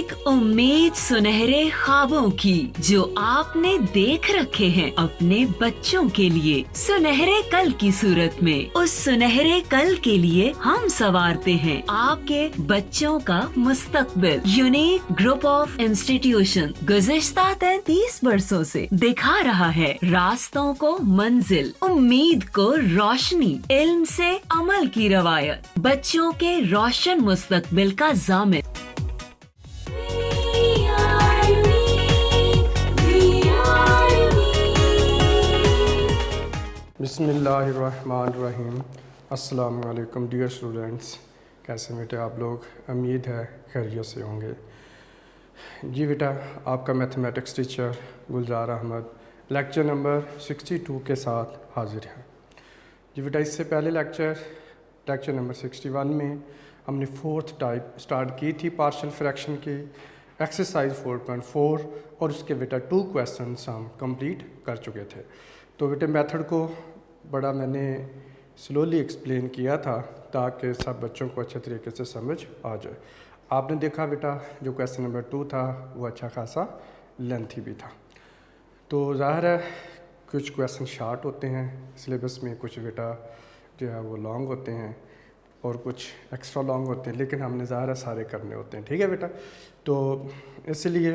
एक उम्मीद सुनहरे ख्वाबों की जो आपने देख रखे हैं अपने बच्चों के लिए, सुनहरे कल की सूरत में। उस सुनहरे कल के लिए हम संवारते हैं आपके बच्चों का मुस्तकबिल। यूनिक ग्रुप ऑफ इंस्टीट्यूशन गुज़िश्ता 33 वर्षों से दिखा रहा है रास्तों को मंजिल, उम्मीद को रोशनी, इल्म से अमल की रवायत, बच्चों के रोशन मुस्तकबिल का जामिन। बिस्मिल्लाहिर्रहमानिर्रहीम। अस्सलाम वालेकुम डियर स्टूडेंट्स, कैसे बेटे आप लोग? उम्मीद है खैरियत से होंगे। जी बेटा, आपका मैथमेटिक्स टीचर गुलजार अहमद लेक्चर नंबर 62 के साथ हाजिर है। जी बेटा, इससे पहले लेक्चर नंबर 61 में हमने फोर्थ टाइप स्टार्ट की थी पार्शियल फ्रैक्शन की, एक्सरसाइज 4.4, और उसके बेटा 2 क्वेश्चंस हम कंप्लीट कर चुके थे। तो बेटे मेथड को बड़ा मैंने स्लोली एक्सप्लेन किया था ताकि सब बच्चों को अच्छे तरीके से समझ आ जाए। आपने देखा बेटा जो क्वेश्चन नंबर 2 था वो अच्छा खासा लेंथी भी था। तो ज़ाहिर है कुछ क्वेश्चन शार्ट होते हैं सिलेबस में, कुछ बेटा जो है वो लॉन्ग होते हैं और कुछ एक्स्ट्रा लॉन्ग होते हैं, लेकिन हमने ज़ाहिर है सारे करने होते हैं। ठीक है बेटा, तो इसलिए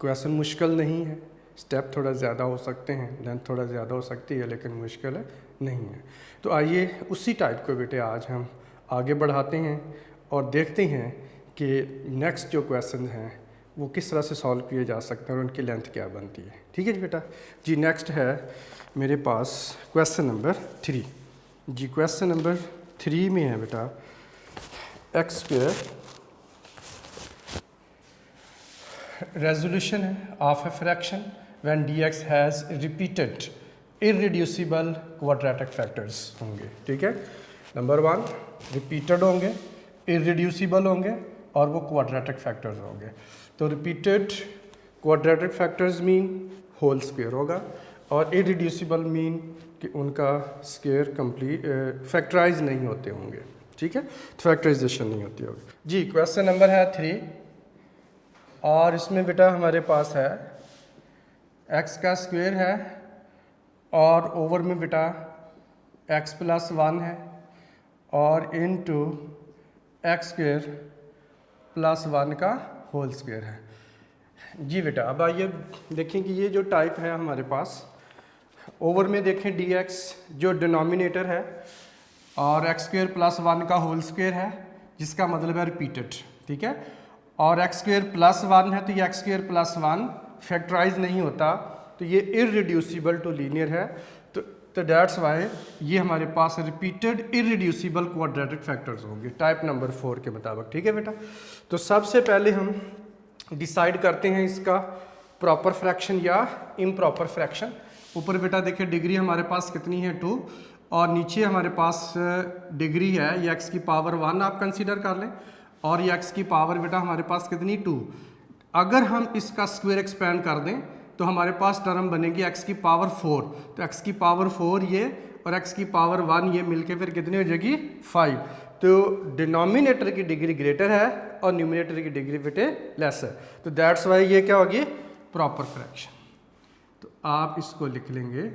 क्वेश्चन मुश्किल नहीं है, स्टेप थोड़ा ज़्यादा हो सकते हैं, लेंथ थोड़ा ज़्यादा हो सकती है, लेकिन मुश्किल नहीं है। तो आइए उसी टाइप को बेटे आज हम आगे बढ़ाते हैं और देखते हैं कि नेक्स्ट जो क्वेश्चन हैं वो किस तरह से सॉल्व किए जा सकते हैं और उनकी लेंथ क्या बनती है। ठीक है जी बेटा। जी नेक्स्ट है मेरे पास क्वेश्चन नंबर 3। जी क्वेश्चन नंबर 3 में है बेटा एक्स स्क्वायर, रेजोल्यूशन है of a fraction when dx has repeated irreducible quadratic factors होंगे। ठीक है, नंबर 1 रिपीटेड होंगे, इररिड्यूसिबल होंगे और वो क्वाड्रेटिक फैक्टर्स होंगे। तो repeated quadratic factors mean whole square होगा और इररिड्यूसिबल मीन कि उनका स्क्वायर कंप्लीट फैक्टराइज नहीं होते होंगे। ठीक है, फैक्टराइजेशन नहीं होती होगी। जी क्वेश्चन नंबर है 3 और इसमें बेटा हमारे पास है x का स्क्वायर है और ओवर में बेटा x प्लस 1 है और इनटू एक्स स्क्वायर प्लस 1 का होल स्क्वायर है। जी बेटा, अब आइए देखें कि ये जो टाइप है हमारे पास, ओवर में देखें dx जो डिनोमिनेटर है और एक्स स्क्वायर प्लस 1 का होल स्क्वायर है, जिसका मतलब है रिपीटेड। ठीक है, और एक्स स्क्वायर प्लस 1 है तो ये एक्स स्क्वायर प्लस 1 फैक्टराइज नहीं होता, तो ये इररिड्यूसिबल टू लीनियर है। तो दैट्स वाई ये हमारे पास रिपीटेड इररिड्यूसिबल क्वाड्रेटिक फैक्टर्स होंगे टाइप नंबर 4 के मुताबिक। ठीक है बेटा, तो सबसे पहले हम डिसाइड करते हैं इसका प्रॉपर फ्रैक्शन या इम्प्रॉपर फ्रैक्शन। ऊपर बेटा देखिए डिग्री हमारे पास कितनी है 2 और नीचे हमारे पास डिग्री है ये एक्स की पावर 1 आप कंसीडर कर लें और ये एक्स की पावर बेटा हमारे पास कितनी 2। अगर हम इसका स्क्वायर एक्सपेंड कर दें तो हमारे पास टर्म बनेगी एक्स की पावर 4। तो एक्स की पावर 4 ये और एक्स की पावर 1 ये मिलके फिर कितनी हो जाएगी 5। तो डिनोमिनेटर की डिग्री ग्रेटर है और न्यूमरेटर की डिग्री बेटे लेस है, तो दैट्स वाई ये क्या होगी प्रॉपर फ्रैक्शन। तो आप इसको लिख लेंगे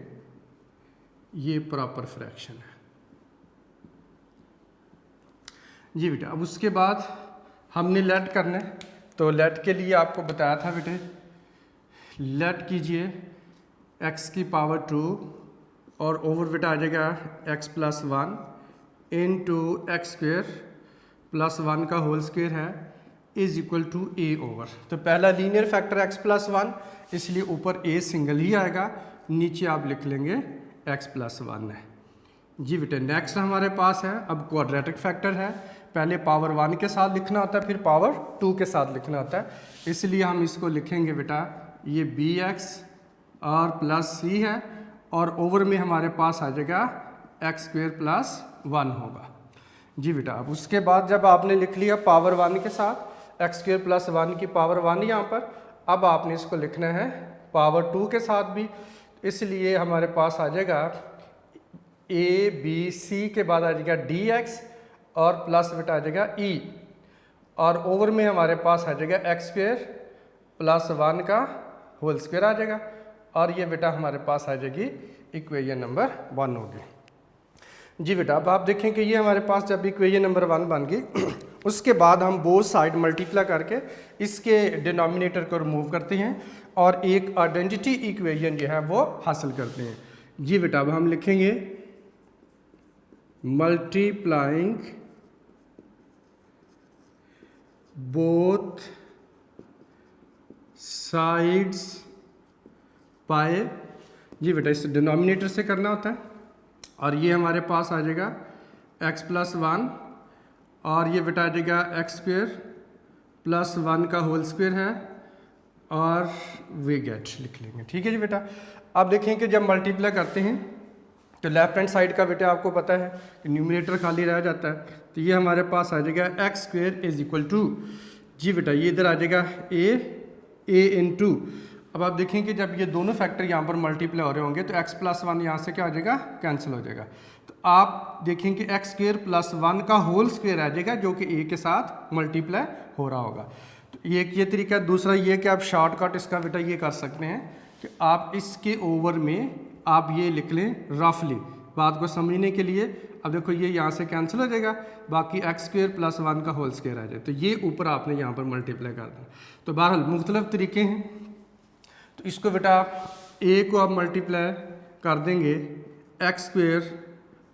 ये प्रॉपर फ्रैक्शन है। जी बेटा, अब उसके बाद हमने लेट करना है, तो लेट के लिए आपको बताया था बेटे लेट कीजिए x की पावर 2 और ओवर बेटा आ जाएगा x plus 1 into x square plus 1 का होल स्क्वायर है is equal to a over. तो पहला लीनियर फैक्टर x प्लस 1, इसलिए ऊपर a सिंगल ही आएगा, नीचे आप लिख लेंगे x प्लस 1 है। जी बेटा, नेक्स्ट हमारे पास है अब क्वाड्रेटिक फैक्टर है, पहले पावर 1 के साथ लिखना होता है फिर पावर 2 के साथ लिखना होता है, इसलिए हम इसको लिखेंगे बेटा ये bx और प्लस c है और ओवर में हमारे पास आ जाएगा एक्स स्क्वायर प्लस 1 होगा। जी बेटा, अब उसके बाद जब आपने लिख लिया पावर 1 के साथ एक्स स्क्वायर प्लस 1 की पावर 1 यहाँ पर, अब आपने इसको लिखना है पावर 2 के साथ भी, इसलिए हमारे पास आ जाएगा a b c के बाद आ जाएगा dx और प्लस बेटा आ जाएगा e और ओवर में हमारे पास आ जाएगा एक्स स्क्वायर प्लस 1 का होल स्क्वायर आ जाएगा, और ये बेटा हमारे पास आ जाएगी इक्वेशन नंबर 1 होगी। जी बेटा अब आप देखें कि ये हमारे पास जब इक्वेशन नंबर 1 बन गई उसके बाद हम बोथ साइड मल्टीप्लाई करके इसके डिनोमिनेटर को रिमूव करते हैं और एक आइडेंटिटी इक्वेशन जो है वो हासिल करते हैं। जी बेटा अब हम लिखेंगे मल्टीप्लाइंग बोथ साइड्स बाय, जी बेटा इस डिनोमिनेटर से करना होता है, और ये हमारे पास आ जाएगा x प्लस 1 और ये बेटा आ जाएगा एक्स स्क्वायर प्लस 1 का होल स्क्वायर है और वी गेट लिख लेंगे। ठीक है जी बेटा। अब देखें कि जब मल्टीप्लाई करते हैं तो लेफ्ट हैंड साइड का बेटा आपको पता है कि न्यूमरेटर खाली रह जाता है, तो ये हमारे पास आ जाएगा x square is equal to, जी बेटा ये इधर आ जाएगा ए इन टू। अब आप देखें कि जब ये दोनों फैक्टर यहाँ पर मल्टीप्लाई हो रहे होंगे तो x प्लस 1 यहाँ से क्या हो जाएगा, कैंसिल हो जाएगा। तो आप देखें कि एक्स स्क्वायर प्लस 1 का होल स्क्वायर आ जाएगा जो कि a के साथ मल्टीप्लाई हो रहा होगा। तो एक ये तरीका है। दूसरा ये कि आप शॉर्टकट इसका बेटा ये कर सकते हैं कि आप इसके ओवर में आप ये लिख लें रफली बात को समझने के लिए। अब देखो ये यहाँ से कैंसिल हो जाएगा, बाकी एक्स स्क्वायर प्लस 1 का होल स्क्वायर आ जाए, तो ये ऊपर आपने यहाँ पर मल्टीप्लाई कर दें। तो बहरहाल मुख्तलिफ तरीके हैं, तो इसको बेटा आप ए को आप मल्टीप्लाई कर देंगे एक्स स्क्वायर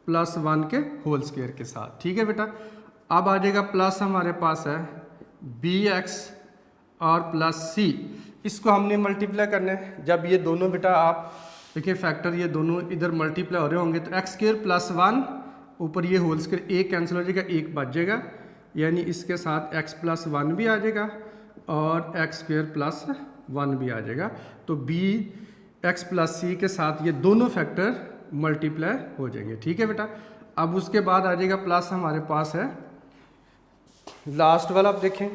प्लस 1 के होल स्क्वायर के साथ। ठीक है बेटा। अब आ जाएगा प्लस हमारे पास है बी एक्स और प्लस सी, इसको हमने मल्टीप्लाई करना है। जब ये दोनों बेटा आप देखिए फैक्टर ये दोनों इधर मल्टीप्लाई हो रहे होंगे तो एक्स स्क्वायर प्लस 1 ऊपर ये होल स्क्वायर एक कैंसिल हो जाएगा, एक बच जाएगा, यानी इसके साथ x प्लस 1 भी आ जाएगा और एक्स स्क्वायर प्लस 1 भी आ जाएगा। तो बी एक्स प्लस सी के साथ ये दोनों फैक्टर मल्टीप्लाई हो जाएंगे। ठीक है बेटा। अब उसके बाद आ जाएगा प्लस हमारे पास है लास्ट वाला, आप देखें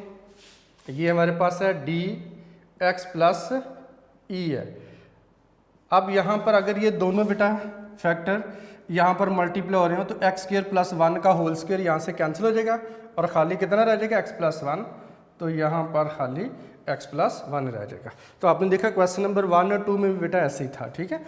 ये हमारे पास है डी एक्स प्लस ई है। अब यहाँ पर अगर ये दोनों बेटा फैक्टर यहाँ पर मल्टीप्लाई हो रहे हो तो एक्स स्क्वायर प्लस 1 का होल स्क्वायर यहाँ से कैंसिल हो जाएगा और खाली कितना रह जाएगा x प्लस 1, तो यहाँ पर खाली x प्लस 1 रह जाएगा। तो आपने देखा क्वेश्चन नंबर 1 और 2 में भी बेटा ऐसे ही था। ठीक है।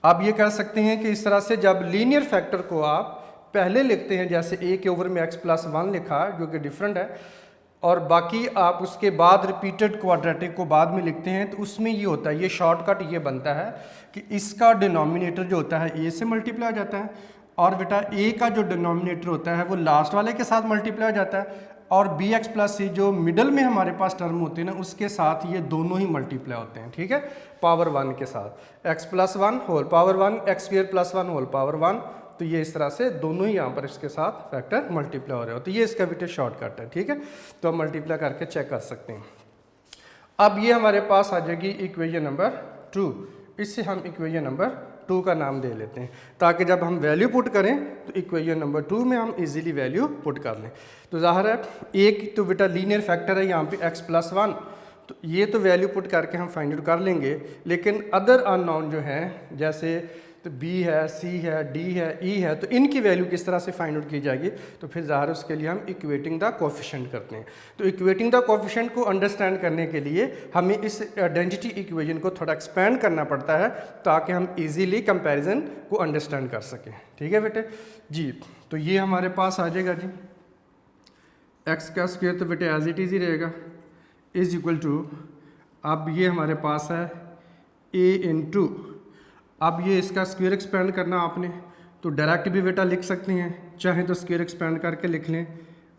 आप ये कह सकते हैं कि इस तरह से जब लीनियर फैक्टर को आप पहले लिखते हैं, जैसे a के ओवर में x प्लस 1 लिखा जो कि डिफरेंट है, और बाकी आप उसके बाद रिपीटेड क्वाड्रेटिक को बाद में लिखते हैं, तो उसमें ये होता है, ये शॉर्टकट ये बनता है कि इसका डिनोमिनेटर जो होता है a से मल्टीप्लाई हो जाता है और बेटा a का जो डिनोमिनेटर होता है वो लास्ट वाले के साथ मल्टीप्लाई हो जाता है, और बी एक्स प्लस सी जो मिडल में हमारे पास टर्म होते हैं ना उसके साथ ये दोनों ही मल्टीप्लाई होते हैं। ठीक है। पावर 1 के साथ x plus 1 whole power 1 x square plus 1 whole power 1, तो ये इस तरह से दोनों ही यहाँ पर इसके साथ फैक्टर मल्टीप्लाई हो रहे हो, तो ये इसका बेटे शॉर्टकट है। ठीक है। तो हम मल्टीप्लाई करके चेक कर सकते हैं। अब ये हमारे पास आ जाएगी इक्वेशन नंबर 2, इससे हम इक्वेशन नंबर 2 का नाम दे लेते हैं ताकि जब हम वैल्यू पुट करें तो इक्वेशन नंबर 2 में हम इजीली वैल्यू पुट कर लें। तो ज़ाहिर है एक तो बेटा लीनियर फैक्टर है यहाँ पे x प्लस 1, तो ये तो वैल्यू पुट करके हम फाइंड आउट कर लेंगे, लेकिन अदर अननोन जो हैं जैसे तो b है, c है, d है, e है, तो इनकी वैल्यू किस तरह से फाइंड आउट की जाएगी, तो फिर ज़ाहिर उसके लिए हम इक्वेटिंग द कोफिशिएंट करते हैं। तो इक्वेटिंग द कोफिशिएंट को अंडरस्टैंड करने के लिए हमें इस आइडेंटिटी इक्वेशन को थोड़ा एक्सपेंड करना पड़ता है ताकि हम इजीली कंपैरिजन को अंडरस्टैंड कर सकें। ठीक है बेटे जी। तो ये हमारे पास आ जाएगा जी एक्स का स्क्वायर, तो बेटे एज इट इज़ ही रहेगा, इज इक्वल टू, अब ये हमारे पास है a इंटू, अब ये इसका स्क्वायर एक्सपेंड करना आपने तो डायरेक्ट भी बेटा लिख सकते हैं, चाहे तो स्क्वायर एक्सपेंड करके लिख लें।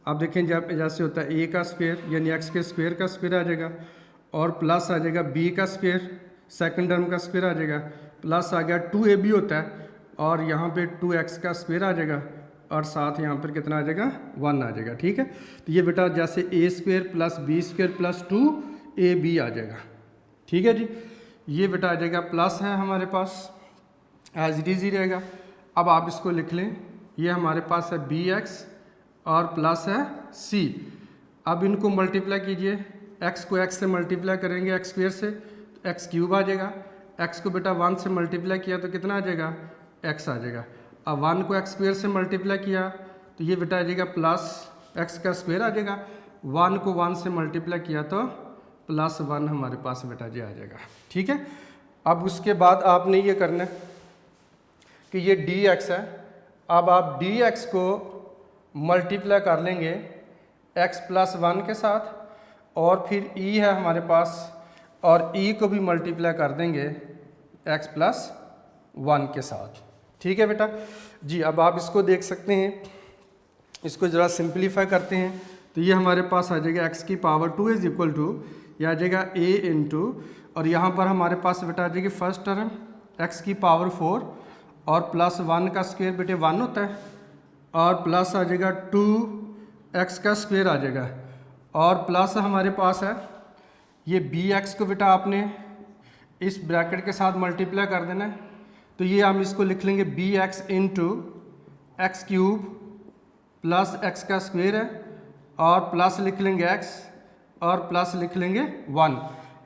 अब देखें जब जैसे होता है a का स्क्वायर यानी x के स्क्वायर का स्क्वायर आ जाएगा और प्लस आ जाएगा b का स्क्वायर सेकंड टर्म का स्क्वायर आ जाएगा, प्लस आ गया 2ab होता है और यहाँ पे 2x का स्क्वायर आ जाएगा और साथ यहाँ पर कितना आ जाएगा 1 आ जाएगा। ठीक है। तो ये बेटा जैसे a square plus b square plus 2ab आ जाएगा। ठीक है जी। ये बेटा आ जाएगा प्लस है हमारे पास एज इट इज़ ही रहेगा। अब आप इसको लिख लें, ये हमारे पास है बी एक्स और प्लस है सी। अब इनको मल्टीप्लाई कीजिए, x को x से मल्टीप्लाई करेंगे एक्स स्क्वायर से तो एक्स क्यूब आ जाएगा, x को बेटा 1 से मल्टीप्लाई किया तो कितना आ जाएगा x आ जाएगा। अब 1 को एक्स स्क्वायर से मल्टीप्लाई किया तो ये बेटा आ जाएगा प्लस x का स्क्वायर आ जाएगा 1 को 1 से मल्टीप्लाई किया तो +1 हमारे पास बेटा जी आ जाएगा। ठीक है, अब उसके बाद आपने ये करना है कि ये dx है, अब आप dx को मल्टीप्लाई कर लेंगे x + 1 के साथ, और फिर e है हमारे पास, और e को भी मल्टीप्लाई कर देंगे x + 1 के साथ। ठीक है बेटा जी, अब आप इसको देख सकते हैं, इसको ज़रा सिंप्लीफाई करते हैं तो ये हमारे पास आ जाएगा x की पावर 2 इज इक्वल टू, यह आ जाएगा a इंटू, और यहाँ पर हमारे पास बेटा आ जाएगी फर्स्ट टर्म x की पावर 4 और +1 का स्क्वायर बेटे 1 होता है, और प्लस आ जाएगा 2x का स्क्वायर आ जाएगा, और प्लस हमारे पास है ये bx को बेटा आपने इस ब्रैकेट के साथ मल्टीप्लाई कर देना है, तो ये हम इसको लिख लेंगे bx into x cube plus x का स्क्वायर है, और प्लस लिख लेंगे x और प्लस लिख लेंगे 1,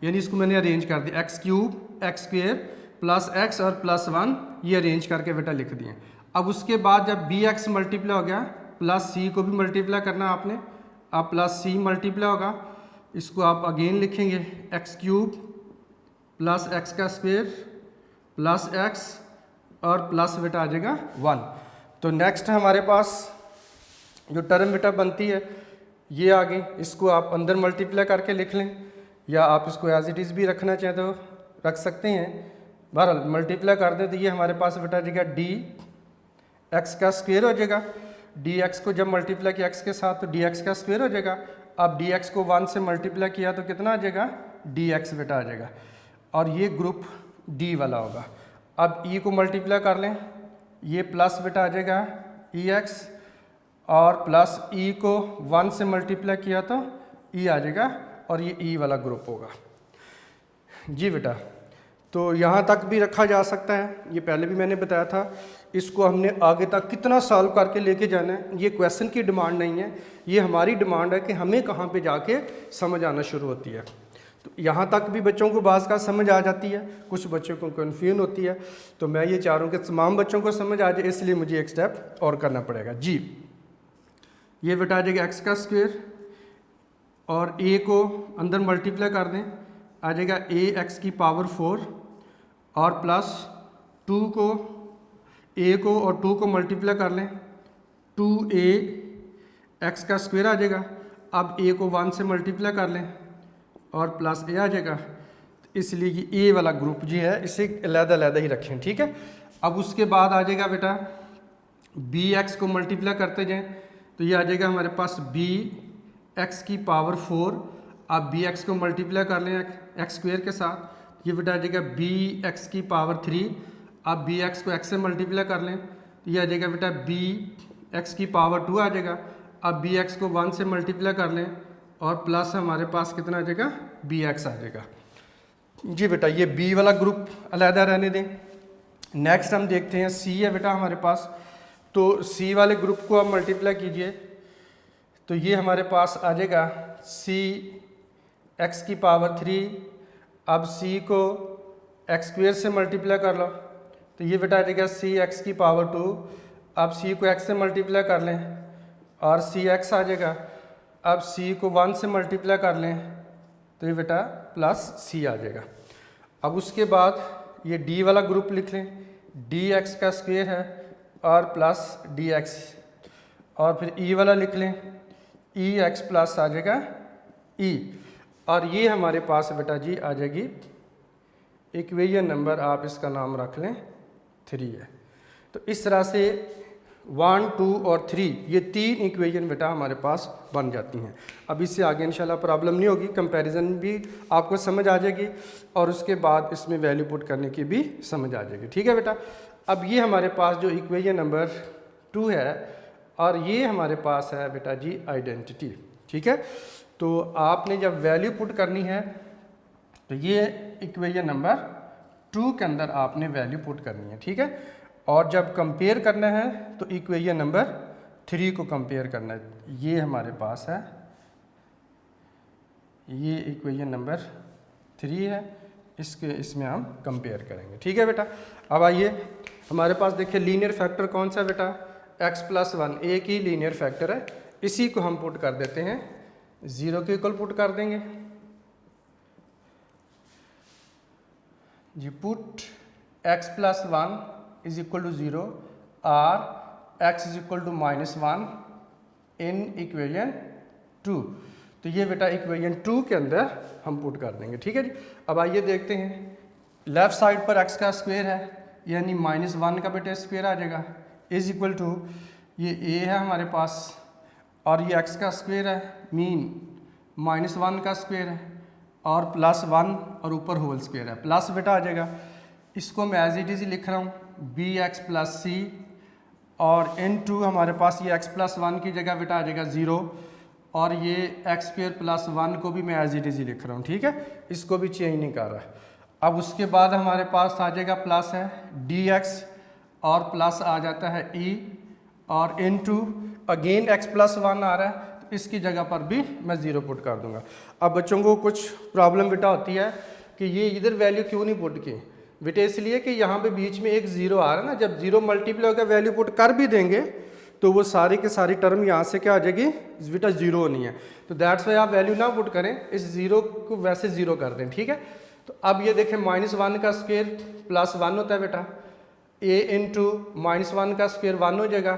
यानी इसको मैंने अरेंज कर दिया, x cube x square plus x और +1 ये अरेंज करके बेटा लिख दिए। अब उसके बाद जब bx मल्टीप्लाई हो गया प्लस c को भी मल्टीप्लाई करना है आपने, अब प्लस c मल्टीप्लाई होगा, इसको आप अगेन लिखेंगे एक्स क्यूब प्लस x का स्क्वायर प्लस x और प्लस बेटा आ जाएगा 1। तो नेक्स्ट हमारे पास जो टर्म बेटा बनती है ये आ गई, इसको आप अंदर मल्टीप्लाई करके लिख लें, या आप इसको एज इट इज़ भी रखना चाहें तो रख सकते हैं। बहरहाल मल्टीप्लाई कर दें तो ये हमारे पास बेटा आ जाएगा dx का स्क्वायर हो जाएगा, dx को जब मल्टीप्लाई किया x के साथ तो dx का स्क्वायर हो जाएगा। अब dx को 1 से मल्टीप्लाई किया तो कितना आ जाएगा, dx बेटा आ जाएगा, और ये ग्रुप d वाला होगा। अब e को मल्टीप्लाई कर लें, ये प्लस बेटा आ जाएगा ex, और प्लस e को 1 से मल्टीप्लाई किया तो e आ जाएगा, और ये e वाला ग्रुप होगा। जी बेटा, तो यहाँ तक भी रखा जा सकता है, ये पहले भी मैंने बताया था। इसको हमने आगे तक कितना सॉल्व करके लेके जाना है, ये क्वेश्चन की डिमांड नहीं है, ये हमारी डिमांड है कि हमें कहाँ पे जाके समझ आना शुरू होती है। तो यहाँ तक भी बच्चों को बाज़ का समझ आ जाती है, कुछ बच्चों को कन्फ्यूजन होती है, तो मैं ये चाह रहा हूँ कि तमाम बच्चों को समझ आ जाए, इसलिए मुझे एक स्टेप और करना पड़ेगा। जी, ये बेटा आ जाएगा एक्स का स्क्वायर, और a को अंदर मल्टीप्लाई कर दें, आ जाएगा ax की पावर 4, और प्लस 2 को a को और 2 को मल्टीप्लाई कर लें, 2ax का स्क्वायर आ जाएगा। अब a को 1 से मल्टीप्लाई कर लें और प्लस a आ जाएगा, इसलिए ये a वाला ग्रुप जी है, इसे अलग-अलग ही रखें। ठीक है, अब उसके बाद आ जाएगा बेटा bx को मल्टीप्लाई करते जाएं, तो ये आ जाएगा हमारे पास bx की पावर 4, अब bx को मल्टीप्लाई कर लें एक्स स्क्वायर के साथ, ये बेटा आ जाएगा bx की पावर 3, अब bx को x से मल्टीप्लाई कर लें, तो ये आ जाएगा बेटा bx की पावर 2 आ जाएगा। अब bx को 1 से मल्टीप्लाई कर लें और प्लस हमारे पास कितना आ जाएगा, bx आ जाएगा। जी बेटा, ये b वाला ग्रुप अलहदा रहने दें। नेक्स्ट हम देखते हैं c है बेटा हमारे पास, तो c वाले ग्रुप को आप मल्टीप्लाई कीजिए, तो ये हमारे पास आ जाएगा c x की पावर 3, अब c को एक्स स्क्वायर से मल्टीप्लाई कर लो, तो ये बेटा आ जाएगा c x की पावर 2, अब c को x से मल्टीप्लाई कर लें और c x आ जाएगा। अब c को 1 से मल्टीप्लाई कर लें तो ये बेटा प्लस c आ जाएगा। अब उसके बाद ये d वाला ग्रुप लिख लें, dx का स्क्वायर है और प्लस dx, और फिर e वाला लिख लें, ex प्लस आ जाएगा e, और ये हमारे पास बेटा जी आ जाएगी इक्वेशन नंबर, आप इसका नाम रख लें 3 है। तो इस तरह से 1, 2 और 3 ये 3 इक्वेशन बेटा हमारे पास बन जाती हैं। अब इससे आगे इंशाल्लाह प्रॉब्लम नहीं होगी, कंपैरिजन भी आपको समझ आ जाएगी और उसके बाद इसमें वैल्यू पुट करने की भी समझ आ जाएगी। ठीक है बेटा, अब ये हमारे पास जो इक्वेशन नंबर 2 है और ये हमारे पास है बेटा जी आइडेंटिटी। ठीक है, तो आपने जब वैल्यू पुट करनी है तो ये इक्वेशन नंबर 2 के अंदर आपने वैल्यू पुट करनी है। ठीक है, और जब कंपेयर करना है तो इक्वेशन नंबर 3 को कंपेयर करना है। ये हमारे पास है, ये इक्वेशन नंबर 3 है, इसमें हम कंपेयर करेंगे। ठीक है बेटा, अब आइए हमारे पास देखिए लीनियर फैक्टर कौन सा बेटा, x + 1 एक ही लीनियर फैक्टर है, इसी को हम पुट कर देते हैं 0 के इक्वल पुट कर देंगे जी। Put x plus 1 is equal to 0 और x is equal to -1 in equation 2। तो ये बेटा इक्वेशन 2 के अंदर हम पुट कर देंगे, ठीक है जी। अब आइए देखते हैं, लेफ्ट साइड पर x का स्क्वायर है यानी -1 का बेटा स्क्वायर आ जाएगा, इज इक्वल टू ये a है हमारे पास और ये x का स्क्वायर है मीन -1 का स्क्वायर है और +1 और ऊपर होल स्क्वायर है, प्लस बेटा आ जाएगा। इसको मैं एज इट इज लिख रहा हूँ bx प्लस c और इन टू हमारे पास ये x प्लस 1 की जगह बेटा आ जाएगा 0 और ये x स्क्वायर प्लस 1 को भी मैं एज इट इज ही लिख रहा हूँ, ठीक है, इसको भी चेंज नहीं कर रहा। अब उसके बाद हमारे पास आ जाएगा प्लस है dx और प्लस आ जाता है e और इन टू अगेन x प्लस 1 आ रहा है तो इसकी जगह पर भी मैं 0 पुट कर दूंगा। अब बच्चों को कुछ प्रॉब्लम बेटा होती है कि ये इधर वैल्यू क्यों नहीं पुट की बेटा, इसलिए कि यहाँ पे बीच में एक 0 आ रहा है ना, जब 0 मल्टीप्लाई होकर वैल्यू पुट कर भी देंगे तो वो सारी के सारी टर्म यहाँ से क्या आ जाएगी बेटा 0 होनी है। तो दैट्स वाई आप वैल्यू ना पुट करें, इस 0 को वैसे 0 कर दें, ठीक है। तो अब ये देखें -1 का स्क्वायर प्लस 1 होता है बेटा, a इंटू -1 का स्क्वायर 1 हो जाएगा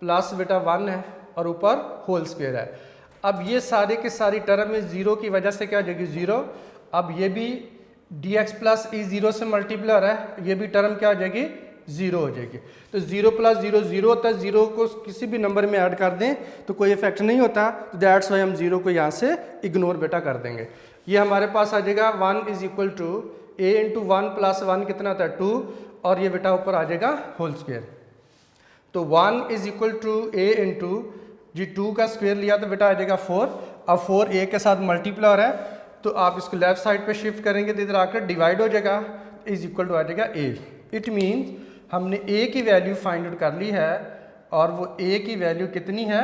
प्लस बेटा 1 है और ऊपर होल स्क्वायर है। अब ये सारे के सारी टर्म में 0 की वजह से क्या हो जाएगी 0। अब ये भी dx प्लस e 0 से मल्टीप्लाई हो रहा है, ये भी टर्म क्या हो जाएगी 0 हो जाएगी। तो 0 प्लस 0 0 होता है, 0 को किसी भी नंबर में ऐड कर दें तो कोई इफेक्ट नहीं होता, तो दैट्स वाई हम 0 को यहाँ से इग्नोर बेटा कर देंगे। ये हमारे पास आ जाएगा 1 is equal to a into 1 plus 1 कितना होता है 2 और ये बेटा ऊपर आ जाएगा होल स्क्वायर। तो 1 is equal to a into जी 2 का स्क्वायर लिया तो बेटा आ जाएगा 4। अब 4 a के साथ मल्टीप्लाई हो रहा है तो आप इसको लेफ्ट साइड पे शिफ्ट करेंगे तो इधर आकर डिवाइड हो जाएगा, इज इक्वल टू आ जाएगा a। इट मीन्स हमने a की वैल्यू फाइंड आउट कर ली है और वो a की वैल्यू कितनी है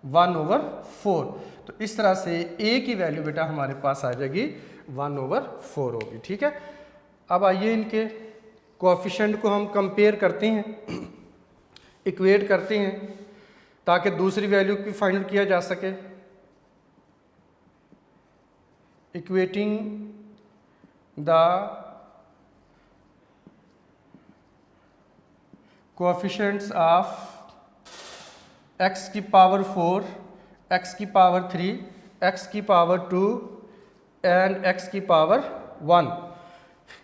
1/4। तो इस तरह से a की वैल्यू बेटा हमारे पास आ जाएगी 1/4 होगी, ठीक है। अब आइए इनके कोएफिशिएंट को हम कंपेयर करते हैं, इक्वेट करते हैं ताकि दूसरी वैल्यू की फाइंड किया जा सके। Equating the coefficients of x की पावर 4, x की पावर 3, x की पावर 2 एंड x की पावर 1,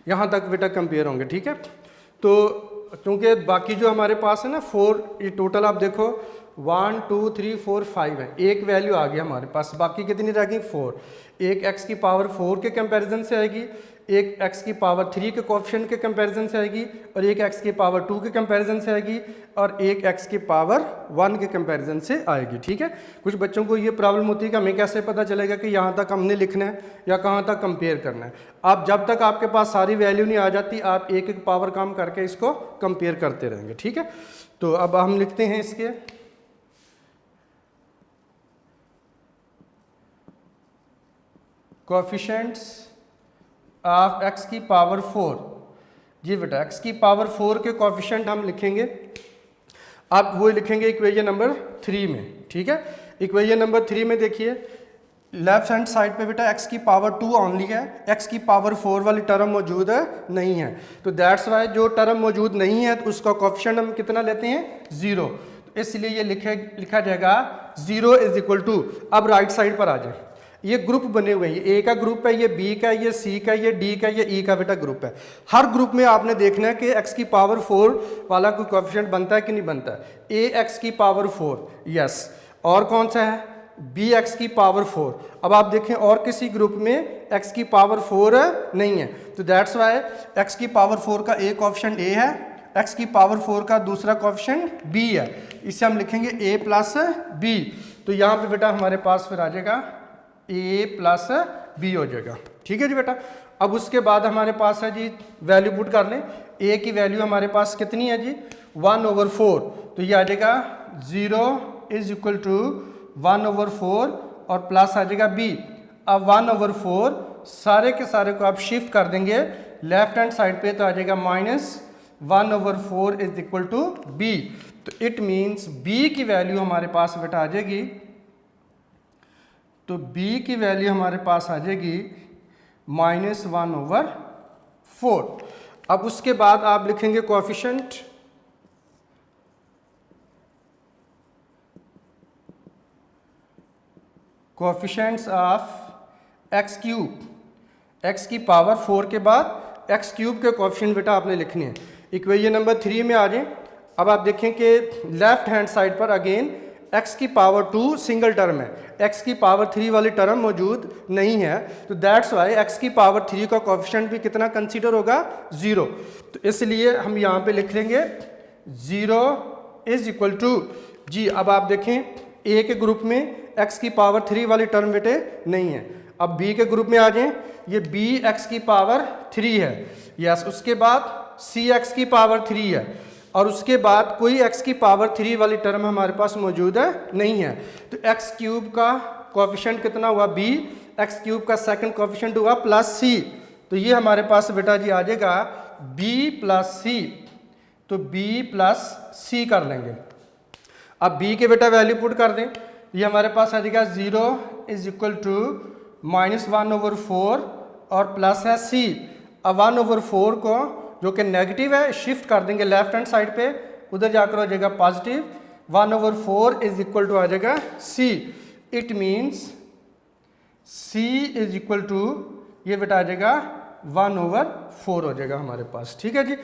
यहाँ तक बेटा कंपेयर होंगे, ठीक है। तो क्योंकि बाकी जो हमारे पास है ना 4, ये टोटल आप देखो 1 2 3 4 5 है, एक वैल्यू आ गई हमारे पास, बाकी कितनी रह गई 4। एक x की पावर 4 के कंपैरिजन से आएगी, एक x की पावर 3 के कोएफिशिएंट के कंपैरिजन से आएगी और एक x की पावर 2 के कंपैरिजन से आएगी और एक x की पावर 1 के कंपैरिजन से आएगी, ठीक है। कुछ बच्चों को ये प्रॉब्लम होती है कि हमें कैसे पता चलेगा कि यहाँ तक हमने लिखना है या कहाँ तक कंपेयर करना है। आप जब तक आपके पास सारी वैल्यू नहीं आ जाती आप एक एक पावर काम करके इसको कंपेयर करते रहेंगे, ठीक है। तो अब हम लिखते हैं इसके कोएफिशिएंट्स ऑफ x की पावर 4। जी बेटा x की पावर 4 के कोएफिशिएंट हम लिखेंगे, आप वो लिखेंगे इक्वेशन नंबर 3 में, ठीक है। इक्वेशन नंबर 3 में देखिए लेफ्ट हैंड साइड पे बेटा x की पावर 2 ओनली है, x की पावर 4 वाली टर्म मौजूद नहीं है, तो दैट्स वाई जो टर्म मौजूद नहीं है तो उसका कोएफिशिएंट हम कितना लेते हैं 0, तो इसलिए ये लिखा जाएगा 0 इज इक्वल टू। अब राइट साइड पर आ जाए, ये ग्रुप बने हुए हैं, ये A का ग्रुप है, ये B का, ये C का, ये D का, ये E का बेटा ग्रुप है। हर ग्रुप में आपने देखना है कि x की पावर 4 वाला कोई कोएफिशिएंट बनता है कि नहीं बनता है। A x की पावर 4 यस, और कौन सा है B x की पावर 4। अब आप देखें और किसी ग्रुप में x की पावर 4 नहीं है, तो दैट्स वाई x की पावर 4 का एक कोएफिशिएंट A है, x की पावर 4 का दूसरा कोएफिशिएंट B है, इसे हम लिखेंगे A प्लस B। तो यहाँ पे बेटा हमारे पास फिर आ जाएगा a प्लस b हो जाएगा, ठीक है जी बेटा। अब उसके बाद हमारे पास है जी वैल्यू पुट कर लें, a की वैल्यू हमारे पास कितनी है जी 1/4, तो ये आ जाएगा 0 इज इक्वल टू 1/4 और प्लस आ जाएगा b। अब 1/4 सारे के सारे को आप शिफ्ट कर देंगे लेफ्ट हैंड साइड पे तो आ जाएगा -1/4 इज इक्वल टू b। तो इट मीन्स b की वैल्यू हमारे पास बेटा आ जाएगी तो b की वैल्यू हमारे पास आ जाएगी -1/4। अब उसके बाद आप लिखेंगे coefficient of x cube, x की पावर 4 के बाद एक्स क्यूब के कोएफिशिएंट बेटा आपने लिखने हैं। इक्वेशन नंबर 3 में आ जाए। अब आप देखें कि लेफ्ट हैंड साइड पर अगेन x की पावर 2 सिंगल टर्म है, x की पावर 3 वाली टर्म मौजूद नहीं है, तो दैट्स वाई x की पावर 3 का कोएफिशिएंट भी कितना कंसीडर होगा, 0। तो इसलिए हम यहाँ पे लिख लेंगे 0 इज इक्वल टू जी। अब आप देखें a के ग्रुप में x की पावर 3 वाली टर्म बेटे नहीं है। अब b के ग्रुप में आ जाएं, ये b x की पावर 3 है, यस। उसके बाद c x की पावर 3 है, और उसके बाद कोई x की पावर 3 वाली टर्म हमारे पास मौजूद है नहीं है। तो x क्यूब का कोएफिशिएंट कितना हुआ, b, x क्यूब का सेकंड कोएफिशिएंट हुआ +c। तो ये हमारे पास बेटा जी आ जाएगा b + c। तो b + c कर लेंगे। अब b के बेटा वैल्यू पुट कर दें, ये हमारे पास आ जाएगा 0 इज इक्वल टू -1/4 और प्लस है c। अब 1/4 को जो कि नेगेटिव है शिफ्ट कर देंगे लेफ्ट हैंड साइड पे, उधर जाकर हो जाएगा पॉजिटिव। 1/4 इज इक्वल टू आ जाएगा c। It means c is equal to ये बेटा आ जाएगा 1/4 हो जाएगा हमारे पास, ठीक है जी।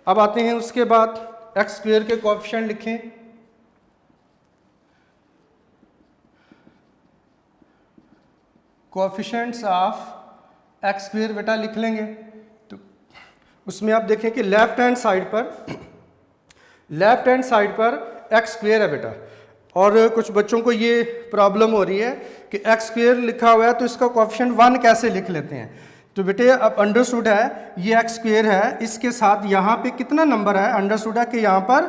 अब आते हैं उसके बाद x² के कोएफिशिएंट लिखें। कोएफिशिएंट्स ऑफ x² बेटा लिख लेंगे। तो उसमें आप देखें कि लेफ्ट हैंड साइड पर x² है बेटा, और कुछ बच्चों को ये प्रॉब्लम हो रही है कि x² लिखा हुआ है तो इसका कोएफिशिएंट 1 कैसे लिख लेते हैं। तो बेटे अब अंडरस्टूड है ये x² है, इसके साथ यहाँ पे कितना नंबर है, अंडरस्टूड है कि यहाँ पर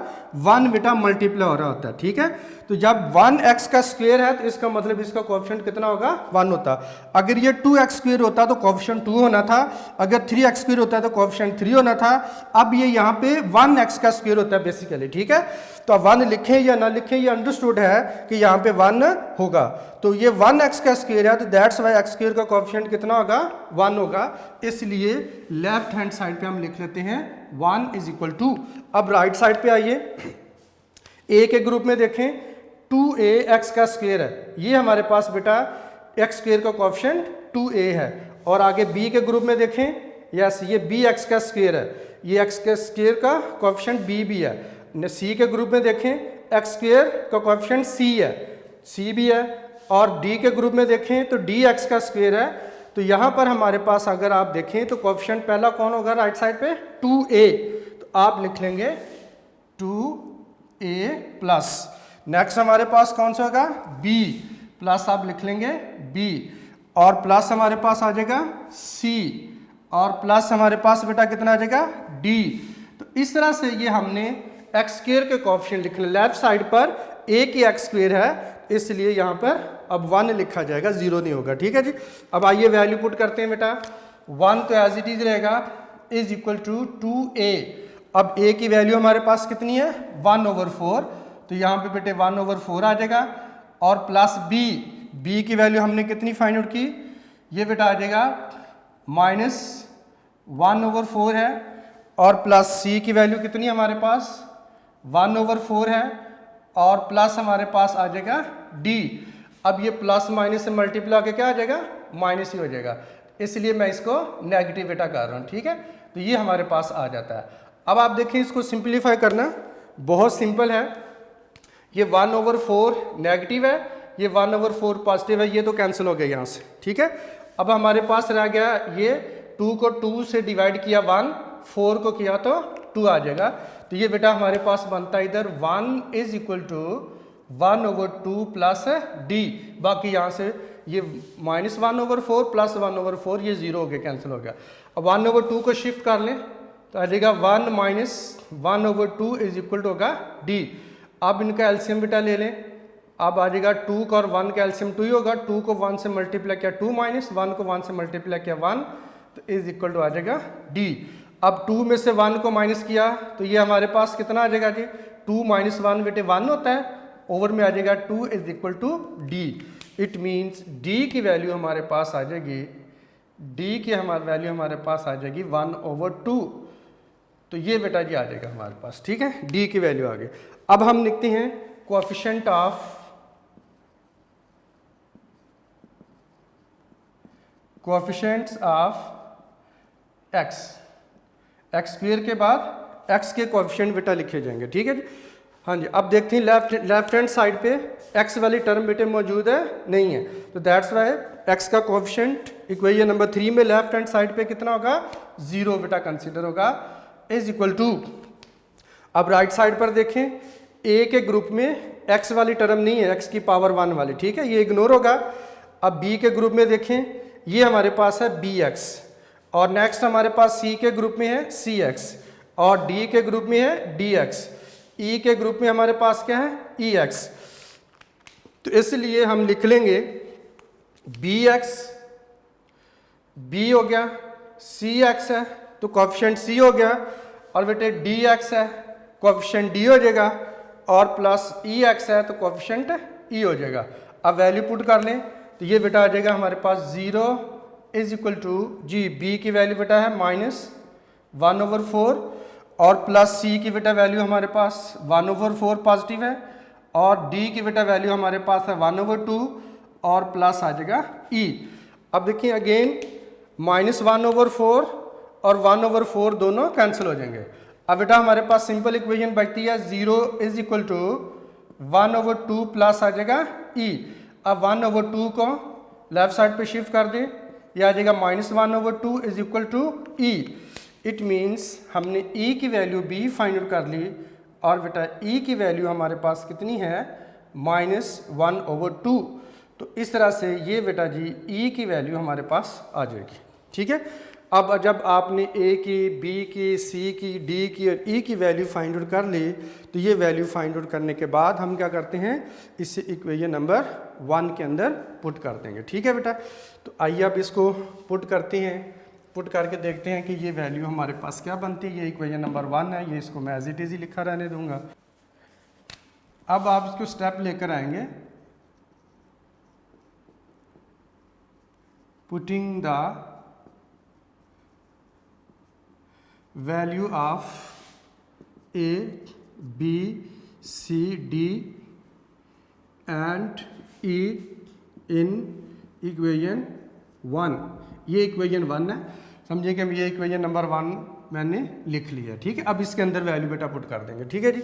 1 बेटा मल्टीप्लाई हो रहा होता है, ठीक है। तो जब 1x का स्क्वायर है तो इसका मतलब इसका कोएफिशिएंट कितना होगा, 1 होता। अगर ये 2x² होता तो कोएफिशिएंट 2 होना था, अगर 3x² होता तो कोएफिशिएंट 3 होना था। अब ये यहाँ पे 1x का स्क्वायर होता है बेसिकली, ठीक है। तो 1 लिखें या ना लिखें ये अंडरस्टूड है कि यहाँ पे 1 होगा। तो ये 1x का स्क्वायर है तो दैट्स वाई x² का कोएफिशिएंट कितना होगा, 1 होगा। इसलिए लेफ्ट हैंड साइड पे हम लिख लेते हैं 1 इज इक्वल टू। अब राइट साइड पे आइए, a के ग्रुप में देखें 2a x का स्क्वायर है, ये हमारे पास बेटा x² का कोएफिशिएंट 2a है। और आगे b के ग्रुप में देखें, यस ये bx का स्क्वायर है, ये x के स्क्वायर का कोएफिशिएंट b भी है। c के ग्रुप में देखें x² का कोएफिशिएंट c है, c भी है। और d के ग्रुप में देखें तो dx का स्क्वायर है। तो यहाँ पर हमारे पास अगर आप देखें तो कोएफिशिएंट पहला कौन होगा राइट साइड पे, 2a। तो आप लिख लेंगे 2a प्लस, नेक्स्ट हमारे पास कौन सा होगा, b प्लस, आप लिख लेंगे b, और प्लस हमारे पास आ जाएगा c, और प्लस हमारे पास बेटा कितना आ जाएगा d। तो इस तरह से ये हमने x² के कोएफिशिएंट लिख ले। लेफ्ट साइड पर a की x² है इसलिए यहाँ पर अब 1 लिखा जाएगा, 0 नहीं होगा, ठीक है जी। अब आइए वैल्यू पुट करते हैं बेटा। 1 तो एज इट इज रहेगा इज इक्वल टू 2a। अब a की वैल्यू हमारे पास कितनी है, 1/4। तो यहाँ पे बेटे 1/4 आ जाएगा, और प्लस b की वैल्यू हमने कितनी फाइंड आउट की, ये बेटा आ जाएगा -1/4 है, और प्लस c की वैल्यू कितनी हमारे पास 1/4 है, और प्लस हमारे पास आ जाएगा d। अब ये प्लस माइनस से मल्टीप्लाई होकर क्या आ जाएगा, माइनस ही हो जाएगा, इसलिए मैं इसको नेगेटिव बेटा कर रहा हूँ, ठीक है। तो ये हमारे पास आ जाता है। अब आप देखें इसको सिंप्लीफाई करना बहुत सिंपल है। ये 1/4 नेगेटिव है, ये 1/4 पॉजिटिव है, ये तो कैंसिल हो गया यहाँ से, ठीक है। अब हमारे पास रह गया ये 2 को 2 से डिवाइड किया 1, 4 को किया तो 2 आ जाएगा। तो ये बेटा हमारे पास बनता है इधर 1 is equal to 1/2 plus d। बाकी यहाँ से ये -1/4 प्लस 1/4 ये 0 हो गया, कैंसिल हो गया। अब 1/2 को शिफ्ट कर लें तो आ जाएगा 1 - 1/2 इज इक्वल टू होगा d। अब इनका एलसीएम बेटा ले लें, अब आ जाएगा 2 का और 1 का एलसीएम 2 ही होगा। 2 को 1 से मल्टीप्लाई किया 2 माइनस 1 को 1 से मल्टीप्लाई किया 1, तो इज इक्वल टू आ जाएगा d। अब 2 में से 1 को माइनस किया तो ये हमारे पास कितना आ जाएगा जी, 2 - 1 बेटे 1 होता है, ओवर में आ जाएगा 2 is equal to d। It means D की वैल्यू हमारे पास आ जाएगी, डी की वैल्यू हमारे पास आ जाएगी 1/2। तो ये बेटा जी आ जाएगा हमारे पास, ठीक है, डी की वैल्यू आ गई। अब हम लिखते हैं coefficient of x, x square के बाद एक्स के कोएफिशिएंट बेटा लिखे जाएंगे, ठीक है जी। हाँ जी, अब देखते हैं लेफ्ट हैंड साइड पे एक्स वाली टर्म बेटे मौजूद है, नहीं है, तो दैट्स वाई एक्स का कोएफिशिएंट इक्वेशन नंबर 3 में लेफ्ट हैंड साइड पे कितना होगा, 0 बेटा कंसीडर होगा, इज इक्वल टू। अब राइट साइड पर देखें, ए के ग्रुप में एक्स वाली टर्म नहीं है, एक्स की पावर 1 वाली, ठीक है, ये इग्नोर होगा। अब बी के ग्रुप में देखें, ये हमारे पास है बी एक्स, और नेक्स्ट हमारे पास सी के ग्रुप में है सी एक्स, और डी के ग्रुप में है डी एक्स, ई के ग्रुप में हमारे पास क्या है, ई एक्स। तो इसलिए हम लिख लेंगे बी एक्स, बी हो गया, सी एक्स है तो कोएफिशिएंट सी हो गया, और बेटे डी एक्स है कोएफिशिएंट डी हो जाएगा, और प्लस ई एक्स है तो कोएफिशिएंट ई हो जाएगा। अब वैल्यू पुट कर लें तो ये बेटा आ जाएगा हमारे पास 0 इज इक्वल टू जी, बी की वैल्यू बेटा है -1/4, और प्लस सी की बेटा वैल्यू हमारे पास 1/4 पॉजिटिव है, और डी की बेटा वैल्यू हमारे पास है 1/2, और प्लस आ जाएगा ई। अब देखिए अगेन -1/4 और 1/4 दोनों कैंसिल हो जाएंगे। अब बेटा हमारे पास सिंपल इक्वेशन बचती है 0 इज इक्वल टू 1/2 प्लस आ जाएगा ई। अब 1/2 को लेफ्ट साइड पे शिफ्ट कर दें, यह आ जाएगा -1/2 is equal to E. It means हमने ई की वैल्यू बी फाइंड आउट कर ली, और बेटा ई की वैल्यू हमारे पास कितनी है, -1/2। तो इस तरह से ये बेटा जी ई की वैल्यू हमारे पास आ जाएगी, ठीक है। अब जब आपने ए की, बी की, सी की, डी की और ई की वैल्यू फाइंड आउट कर ली, तो ये वैल्यू फाइंड आउट करने के बाद हम क्या करते हैं, इसे इक्वेशन नंबर 1 के अंदर पुट कर देंगे, ठीक है बेटा। तो आइए अब इसको पुट करते हैं, पुट करके देखते हैं कि ये वैल्यू हमारे पास क्या बनती है। ये इक्वेशन नंबर 1 है, ये इसको मैं एज इट इज ही लिखा रहने दूंगा। अब आप इसको स्टेप लेकर आएंगे, putting the value of A, B, C, D and E in equation 1। ये इक्वेशन 1 है, समझिए कि ये इक्वेशन नंबर 1 मैंने लिख लिया, ठीक है। अब इसके अंदर वैल्यू बेटा पुट कर देंगे, ठीक है जी।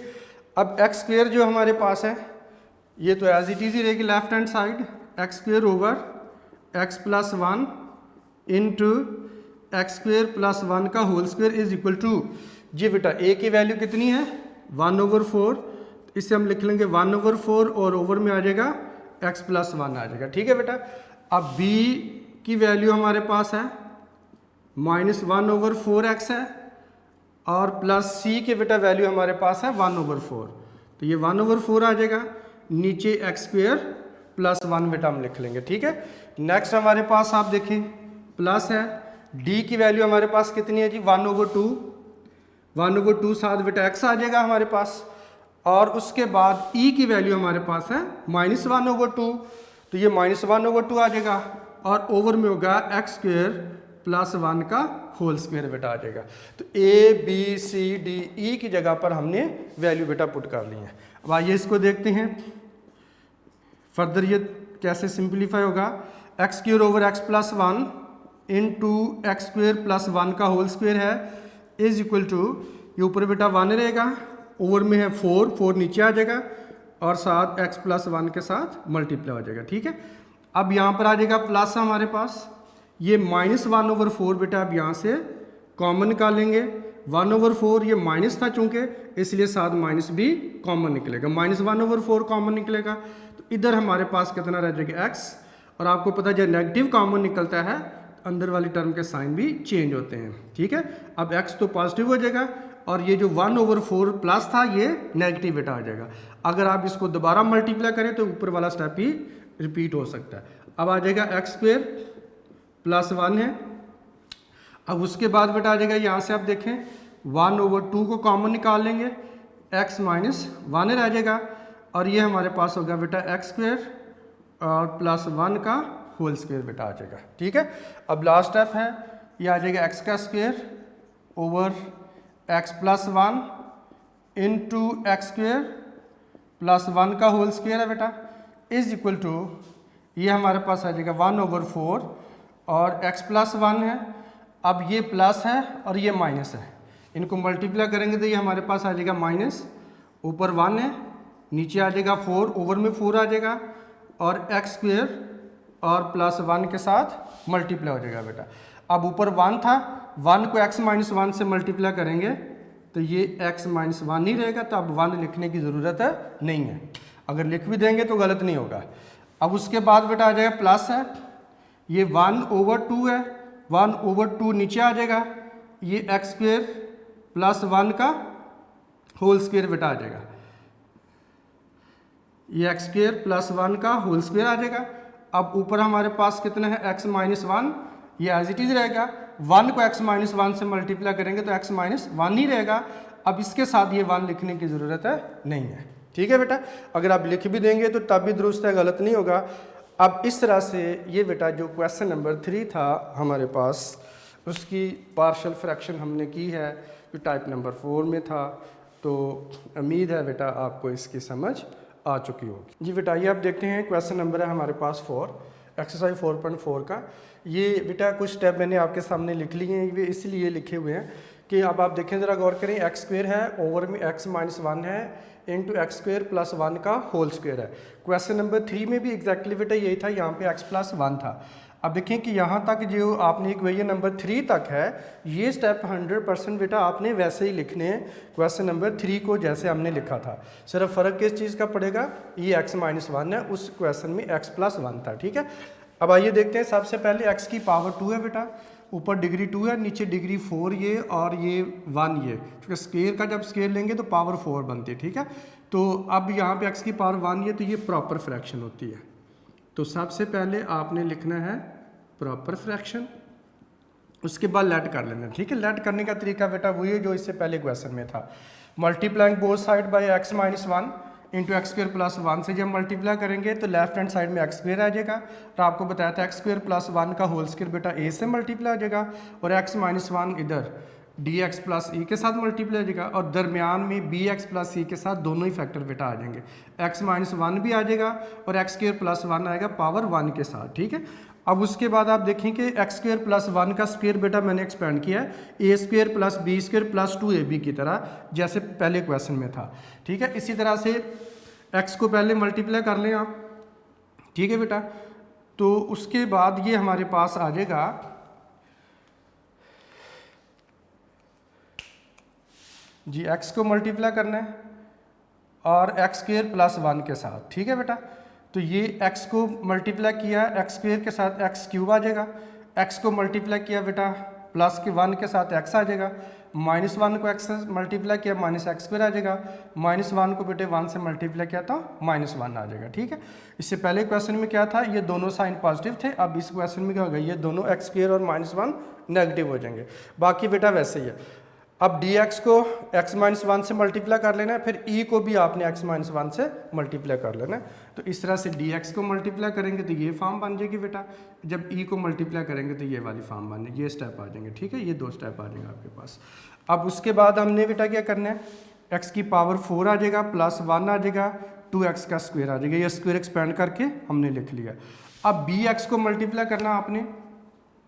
अब एक्स स्क्वायर जो हमारे पास है, ये तो एज इट इज ही रहेगी left hand side, x square over x plus 1 into x square plus 1 का whole square is equal to, जी बेटा ए की वैल्यू कितनी है 1/4, इसे हम लिख लेंगे 1/4, और ओवर में आ जाएगा x प्लस 1 आ जाएगा, ठीक है बेटा। अब b की वैल्यू हमारे पास है -1/4x है, और प्लस c की बेटा वैल्यू हमारे पास है 1/4, तो ये 1/4 आ जाएगा, नीचे एक्स स्क्वायर प्लस 1 बेटा हम लिख लेंगे, ठीक है। नेक्स्ट हमारे पास आप देखें प्लस है, डी की वैल्यू हमारे पास कितनी है जी 1/2 साथ बेटा एक्स आ जाएगा हमारे पास, और उसके बाद ई की वैल्यू हमारे पास है -1/2, तो ये -1/2 आ जाएगा, और ओवर में होगा एक्स स्क्वायर प्लस 1 का होल स्क्वायर बेटा आ जाएगा। तो ए, बी, सी, डी, ई की जगह पर हमने वैल्यू बेटा पुट कर ली है। अब आइए इसको देखते हैं फर्दर ये कैसे सिंप्लीफाई होगा। X square over x plus 1 into x square plus 1 का होल स्क्वायर है इज इक्वल टू, ये ऊपर बेटा 1 रहेगा, ओवर में है 4 नीचे आ जाएगा, और साथ x प्लस 1 के साथ मल्टीप्लाई हो जाएगा, ठीक है। अब यहाँ पर आ जाएगा प्लस हमारे पास, ये -1/4 बेटा अब यहाँ से कॉमन निकालेंगे, 1/4 ये माइनस था चूंकि, इसलिए साथ माइनस भी कॉमन निकलेगा, -1/4 कॉमन निकलेगा, तो इधर हमारे पास कितना रह जाएगा x, और आपको पता है जब नेगेटिव कॉमन निकलता है अंदर वाली टर्म के साइन भी चेंज होते हैं, ठीक है। अब x तो पॉजिटिव हो जाएगा, और ये जो 1/4 प्लस था ये नेगेटिव बेटा आ जाएगा। अगर आप इसको दोबारा मल्टीप्लाई करें तो ऊपर वाला स्टेप ही रिपीट हो सकता है। अब आ जाएगा एक्स स्क्वायर प्लस 1 है, अब उसके बाद बेटा आ जाएगा यहाँ से आप देखें 1/2 को कॉमन निकाल लेंगे, x - 1 रह जाएगा, और ये हमारे पास होगा बेटा एक्स स्क्वायर और प्लस 1 का होल स्क्वायर बेटा आ जाएगा। ठीक है, अब लास्ट स्टेप है, ये आ जाएगा एक्स का square over x plus 1 into x square plus 1 का होल स्क्वायर है बेटा, इज इक्वल टू ये हमारे पास आ जाएगा 1/4 और x प्लस 1 है। अब ये प्लस है और ये माइनस है, इनको मल्टीप्लाई करेंगे तो ये हमारे पास आ जाएगा माइनस, ऊपर 1 है, नीचे आ जाएगा 4, ओवर में 4 आ जाएगा और एक्स स्क्वायर और प्लस 1 के साथ मल्टीप्लाई हो जाएगा बेटा। अब ऊपर 1 था, 1 को x माइनस 1 से मल्टीप्लाई करेंगे तो ये x माइनस 1 नहीं रहेगा, तो अब 1 लिखने की ज़रूरत नहीं है, अगर लिख भी देंगे तो गलत नहीं होगा। अब उसके बाद बेटा आ जाएगा प्लस है, ये 1/2 है, 1/2 नीचे आ जाएगा, ये एक्स स्क्वायर प्लस 1 का होल स्क्वायर बेटा आ जाएगा, ये एक्स स्क्वायर प्लस 1 का होल स्क्वायर आ जाएगा। अब ऊपर हमारे पास कितना है x माइनस 1, ये एज इट इज रहेगा, 1 को x माइनस 1 से मल्टीप्लाई करेंगे तो x माइनस 1 ही रहेगा। अब इसके साथ ये 1 लिखने की ज़रूरत नहीं है। ठीक है बेटा, अगर आप लिख भी देंगे तो तब भी दुरुस्त है, गलत नहीं होगा। अब इस तरह से ये बेटा जो क्वेश्चन नंबर 3 था हमारे पास, उसकी पार्शियल फ्रैक्शन हमने की है, जो टाइप नंबर 4 में था। तो उम्मीद है बेटा आपको इसकी समझ आ चुकी होगी। जी बेटा, ये आप देखते हैं क्वेश्चन नंबर है हमारे पास 4, एक्सरसाइज 4.4 का। ये बेटा कुछ स्टेप मैंने आपके सामने लिख लिए हैं, ये इसलिए लिखे हुए हैं कि अब आप देखें ज़रा गौर करें, एक्स स्क्वायर है, ओवर में x माइनस 1 है, इंटू एक्स स्क्वायर प्लस 1 का होल स्क्वायर है। क्वेश्चन नंबर 3 में भी एग्जैक्टली बेटा यही था, यहाँ पे x प्लस 1 था। अब देखें कि यहाँ तक जो आपने इक्वेशन नंबर 3 तक है, ये स्टेप 100% बेटा आपने वैसे ही लिखने हैं क्वेश्चन नंबर 3 को जैसे हमने लिखा था। सिर्फ फ़र्क किस चीज़ का पड़ेगा, ये x माइनस 1 है, उस क्वेश्चन में x प्लस 1 था। ठीक है, अब आइए देखते हैं। सबसे पहले x की पावर 2 है बेटा, ऊपर डिग्री 2 है, नीचे डिग्री 4 ये और ये 1 ये, क्योंकि स्केयर का जब स्केयर लेंगे तो पावर 4 बनती है। ठीक है, तो अब यहाँ पे x की पावर 1 ये, तो ये प्रॉपर फ्रैक्शन होती है। तो सबसे पहले आपने लिखना है प्रॉपर फ्रैक्शन, उसके बाद लेट कर लेना। ठीक है, लेट करने का तरीका बेटा वही है जो इससे पहले क्वेश्चन में था, multiplying both side by x minus 1 into x square plus 1 से जब मल्टीप्लाई करेंगे तो लेफ्ट हैंड साइड में एक्स स्क्वायर आ जाएगा। और आपको बताया था एक्स स्क्वायर प्लस 1 का होल स्क्वायर बेटा a से मल्टीप्लाई हो जाएगा, और x माइनस 1 इधर dx प्लस e के साथ मल्टीप्लाई हो जाएगा, और दरमियान में bx प्लस c के साथ दोनों ही फैक्टर बेटा आ जाएंगे, x माइनस 1 भी आ जाएगा और एक्स स्क्वायर प्लस 1 आएगा पावर 1 के साथ। ठीक है, अब उसके बाद आप देखें कि एक्स स्क्वायर प्लस 1 का स्क्वायर बेटा मैंने एक्सपेंड किया है a square plus b square plus 2ab की तरह, जैसे पहले क्वेश्चन में था। ठीक है, इसी तरह से x को पहले मल्टीप्लाई कर लें आप। ठीक है बेटा, तो उसके बाद ये हमारे पास आ जाएगा जी, x को मल्टीप्लाई करना है और एक्स स्क्वायर प्लस 1 के साथ। ठीक है बेटा, तो ये x को मल्टीप्लाई किया एक्स स्क्वायर के साथ एक्स क्यूब आ जाएगा, x को मल्टीप्लाई किया बेटा प्लस के 1 के साथ x आ जाएगा, माइनस 1 को x से मल्टीप्लाई किया माइनस एक्स स्क्वायर आ जाएगा, माइनस 1 को बेटे 1 से मल्टीप्लाई किया तो माइनस 1 आ जाएगा। ठीक है, इससे पहले क्वेश्चन में क्या था, ये दोनों साइन पॉजिटिव थे, अब इस क्वेश्चन में क्या होगा, ये दोनों एक्स स्क्वायर और माइनस 1 नेगेटिव हो जाएंगे, बाकी बेटा वैसे ही है। अब dx को x माइनस 1 से मल्टीप्लाई कर लेना है, फिर e को भी आपने x माइनस 1 से मल्टीप्लाई कर लेना है। तो इस तरह से dx को मल्टीप्लाई करेंगे तो ये फॉर्म बन जाएगी बेटा, जब e को मल्टीप्लाई करेंगे तो ये वाली फॉर्म बन जाएगी, ये स्टेप आ जाएंगे। ठीक है, ये 2 स्टेप आ जाएंगे आपके पास। अब उसके बाद हमने बेटा क्या करना है, x की पावर 4 आ जाएगा, प्लस 1 आ जाएगा, 2x का स्क्वायर आ जाएगा, ये स्क्वायर एक्सपेंड करके हमने लिख लिया। अब bx को मल्टीप्लाई करना आपने,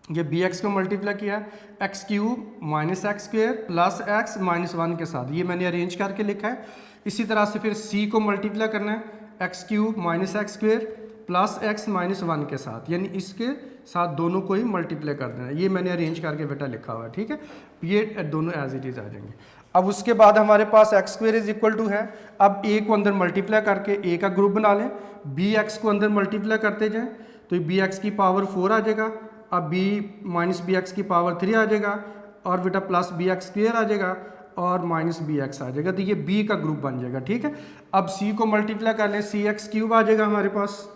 ये bx को मल्टीप्लाई किया x cube minus x square plus x minus 1 के साथ, ये मैंने अरेंज करके लिखा है। इसी तरह से फिर c को मल्टीप्लाई करना है x cube minus x square plus x minus 1 के साथ, यानी इसके साथ दोनों को ही मल्टीप्लाई कर देना है, ये मैंने अरेंज करके बेटा लिखा हुआ है। ठीक है, ये दोनों एज इट इज़ आ जाएंगे। अब उसके बाद हमारे पास x square is equal to है, अब a को अंदर मल्टीप्लाई करके a का ग्रुप बना लें, bx को अंदर मल्टीप्लाई करते जाएँ तो bx की पावर 4 आ जाएगा, अब b माइनस बी एक्स की पावर 3 आ जाएगा, और बेटा प्लस बी एक्स स्क्वायर आ जाएगा और माइनस बी एक्स आ जाएगा, तो ये b का ग्रुप बन जाएगा। ठीक है, अब c को मल्टीप्लाई कर लें, सी एक्स क्यूब आ जाएगा हमारे पास,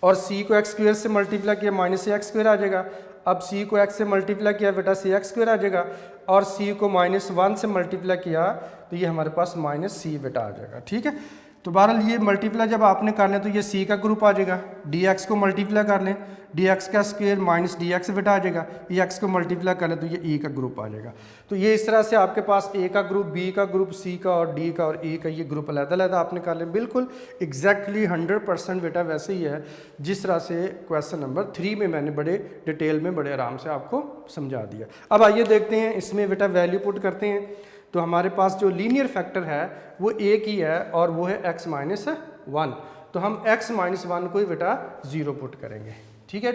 और c को एक्स स्क्वायर से मल्टीप्लाई किया माइनस एक्स स्क्वायर आ जाएगा, अब c को x से मल्टीप्लाई किया बेटा सी एक्स स्क्वायर आ जाएगा, और c को माइनस 1 से मल्टीप्लाई किया तो ये हमारे पास माइनस c बेटा आ जाएगा। ठीक है, तो बहरहाल ये मल्टीप्लाई जब आपने कर लें तो ये सी का ग्रुप आ जाएगा, डी एक्स को मल्टीप्लाई कर लें, डी एक्स का स्क्वायर माइनस डी एक्स बेटा आ जाएगा, ई एक्स को मल्टीप्लाई कर लें तो ये ई का ग्रुप आ जाएगा। तो ये इस तरह से आपके पास ए का ग्रुप, बी का ग्रुप, सी का और डी का और ई का ये ग्रुप अलग-अलग आपने कर लें। बिल्कुल एग्जैक्टली 100% बेटा वैसे ही है जिस तरह से क्वेश्चन नंबर 3 में मैंने बड़े डिटेल में बड़े आराम से आपको समझा दिया। अब आइए देखते हैं इसमें बेटा वैल्यू पुट करते हैं। तो हमारे पास जो लीनियर फैक्टर है वो एक ही है और वो है x माइनस 1। तो हम x माइनस 1 को ही बेटा 0 पुट करेंगे, ठीक है।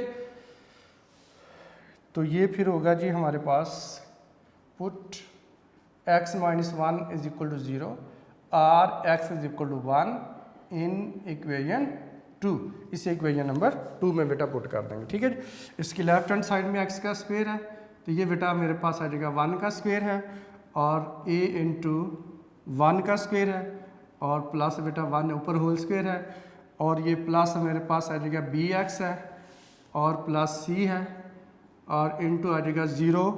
तो ये फिर होगा जी हमारे पास put x minus 1 is equal to 0 और x is equal to 1 in equation 2। इसे इक्वेशन नंबर 2 में बेटा पुट कर देंगे, ठीक है। इसकी लेफ्ट हैंड साइड में x का स्क्वायर है तो ये बेटा मेरे पास आ जाएगा 1 का स्क्वायर है और a इंटू 1 का स्क्वायर है और प्लस बेटा 1 ऊपर होल स्क्वायर है और ये प्लस मेरे पास आ जाएगा bx है और प्लस c है और इंटू आ जाएगा 0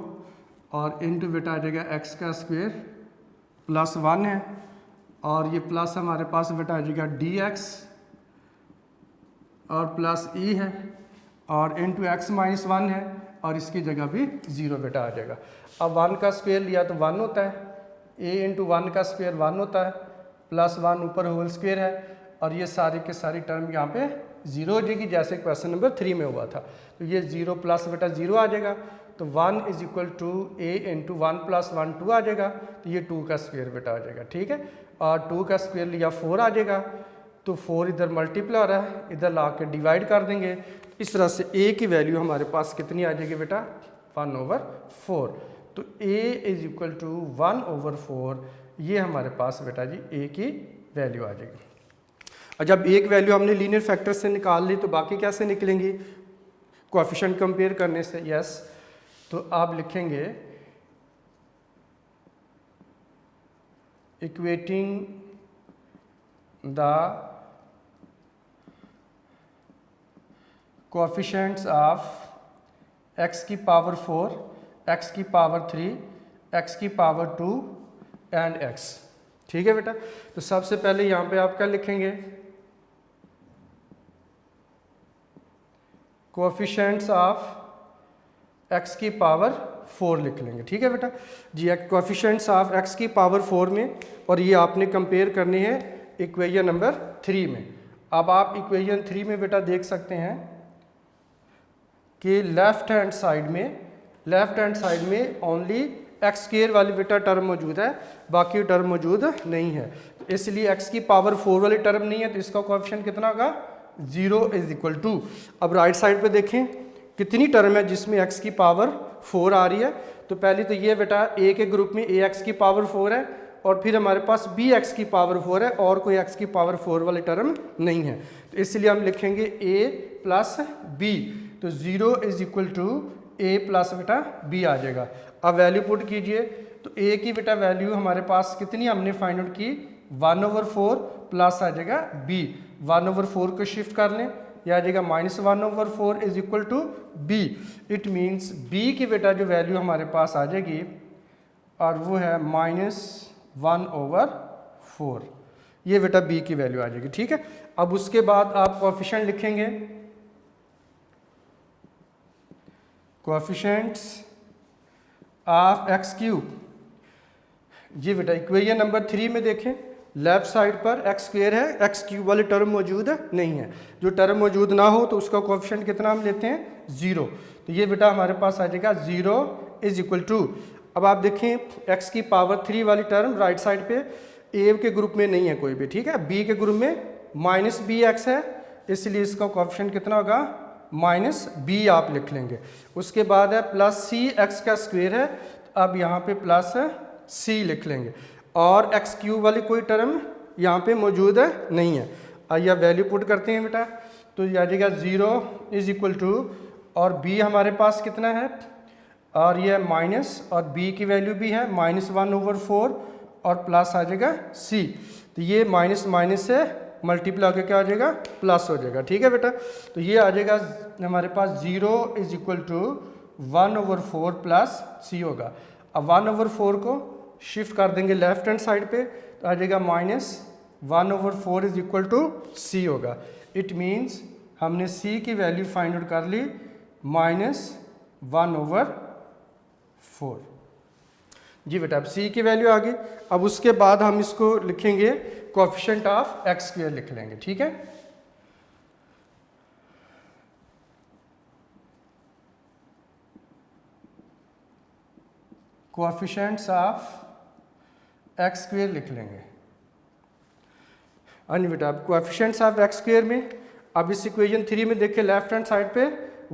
और इंटू बेटा आ जाएगा x का स्क्वायर प्लस 1 है और ये प्लस हमारे पास बेटा आ जाएगा dx और प्लस e है और इंटू x माइनस 1 है और इसकी जगह भी 0 बेटा आ जाएगा। अब 1 का स्क्वायर लिया तो 1 होता है, a इंटू 1 का स्क्वायर 1 होता है प्लस 1 ऊपर होल स्क्वायर है और ये सारी के सारी टर्म यहाँ पे 0 हो जाएगी जैसे क्वेश्चन नंबर 3 में हुआ था। तो ये 0 प्लस बेटा 0 आ जाएगा तो 1 is equal to a into 1 plus 1 2 आ जाएगा तो ये 2 का स्क्वायर बेटा आ जाएगा, ठीक है। और 2 का स्क्वायर लिया 4 आ जाएगा तो 4 इधर मल्टीप्लाई हो रहा है, इधर ला के डिवाइड कर देंगे। इस तरह से a की वैल्यू हमारे पास कितनी आ जाएगी बेटा 1/4। तो a इज इक्वल टू 1/4 ये हमारे पास बेटा जी a की वैल्यू आ जाएगी। और जब एक वैल्यू हमने लीनियर फैक्टर से निकाल ली तो बाकी कैसे निकलेंगी, कोएफिशिएंट कंपेयर करने से। यस, तो आप लिखेंगे equating the coefficients of x की पावर 4, x की पावर 3, x की पावर 2 एंड x, ठीक है बेटा। तो सबसे पहले यहाँ पे आप क्या लिखेंगे, कोएफिशिएंट्स ऑफ x की पावर 4 लिख लेंगे, ठीक है बेटा जी। कोएफिशिएंट्स ऑफ x की पावर 4 में और ये आपने कंपेयर करने हैं इक्वेशन नंबर 3 में। अब आप इक्वेशन 3 में बेटा देख सकते हैं कि लेफ्ट हैंड साइड में ओनली एक्स स्क्वायर वाली बेटा टर्म मौजूद है, बाकी टर्म मौजूद नहीं है। तो इसलिए x की पावर 4 वाली टर्म नहीं है तो इसका कोएफिशिएंट कितना होगा 0 इज इक्वल टू। अब राइट साइड पे देखें कितनी टर्म है जिसमें x की पावर 4 आ रही है। तो पहली तो ये बेटा a के ग्रुप में ax की पावर 4 है और फिर हमारे पास bx की पावर 4 है और कोई x की पावर 4 वाली टर्म नहीं है। तो इसलिए हम लिखेंगे a प्लस b, तो 0 is equal to a plus बेटा b आ जाएगा। अब वैल्यू पुट कीजिए तो a की बेटा वैल्यू हमारे पास कितनी हमने फाइंड आउट की 1/4 प्लस आ जाएगा b, 1/4 को शिफ्ट कर लें यह आ जाएगा -1/4 is equal to b। It means b की बेटा जो वैल्यू हमारे पास आ जाएगी और वो है -1/4, ये बेटा b की वैल्यू आ जाएगी, ठीक है। अब उसके बाद आप कोएफिशिएंट लिखेंगे, कोएफिशिएंट्स ऑफ x क्यूब। जी बेटा इक्वेशन नंबर 3 में देखें लेफ्ट साइड पर x स्क्वायर है, x क्यूब वाली टर्म मौजूद नहीं है। जो टर्म मौजूद ना हो तो उसका कोएफिशिएंट कितना हम लेते हैं 0। तो ये बेटा हमारे पास आ जाएगा 0 इज इक्वल टू। अब आप देखें x की पावर 3 वाली टर्म राइट साइड पे a के ग्रुप में नहीं है कोई भी, ठीक है। b के ग्रुप में -bx है इसलिए इसका कोएफिशिएंट कितना होगा -b आप लिख लेंगे। उसके बाद है प्लस c x का स्क्वायर है, अब यहाँ पे प्लस c लिख लेंगे और x क्यूब वाली कोई टर्म यहाँ पे मौजूद नहीं है। आइए वैल्यू पुट करते हैं बेटा, तो ये आ जाएगा 0 इज इक्वल टू और b हमारे पास कितना है और ये माइनस और b की वैल्यू भी है -1/4 और प्लस आ जाएगा c। तो ये माइनस माइनस से मल्टीप्लाई होकर क्या आ जाएगा प्लस हो जाएगा, ठीक है बेटा। तो ये आ जाएगा हमारे पास 0 is equal to 1/4 plus c होगा। अब 1/4 को शिफ्ट कर देंगे लेफ्ट हैंड साइड पे तो आ जाएगा 1/4 इज इक्वल टू सी होगा। इट मीन्स हमने सी की वैल्यू फाइंड आउट कर ली -1/4। जी बेटा, अब सी की वैल्यू आ गई। अब उसके बाद हम इसको लिखेंगे कोएफिशिएंट ऑफ एक्स स्क्वायर लिख लेंगे, ठीक है। कोएफिशिएंट्स ऑफ एक्स स्क्वायर लिख लेंगे। हाँ जी बेटा, अब कोएफिशिएंट्स ऑफ एक्स स्क्वायर में अब इस इक्वेशन 3 में देखिए लेफ्ट हैंड साइड पे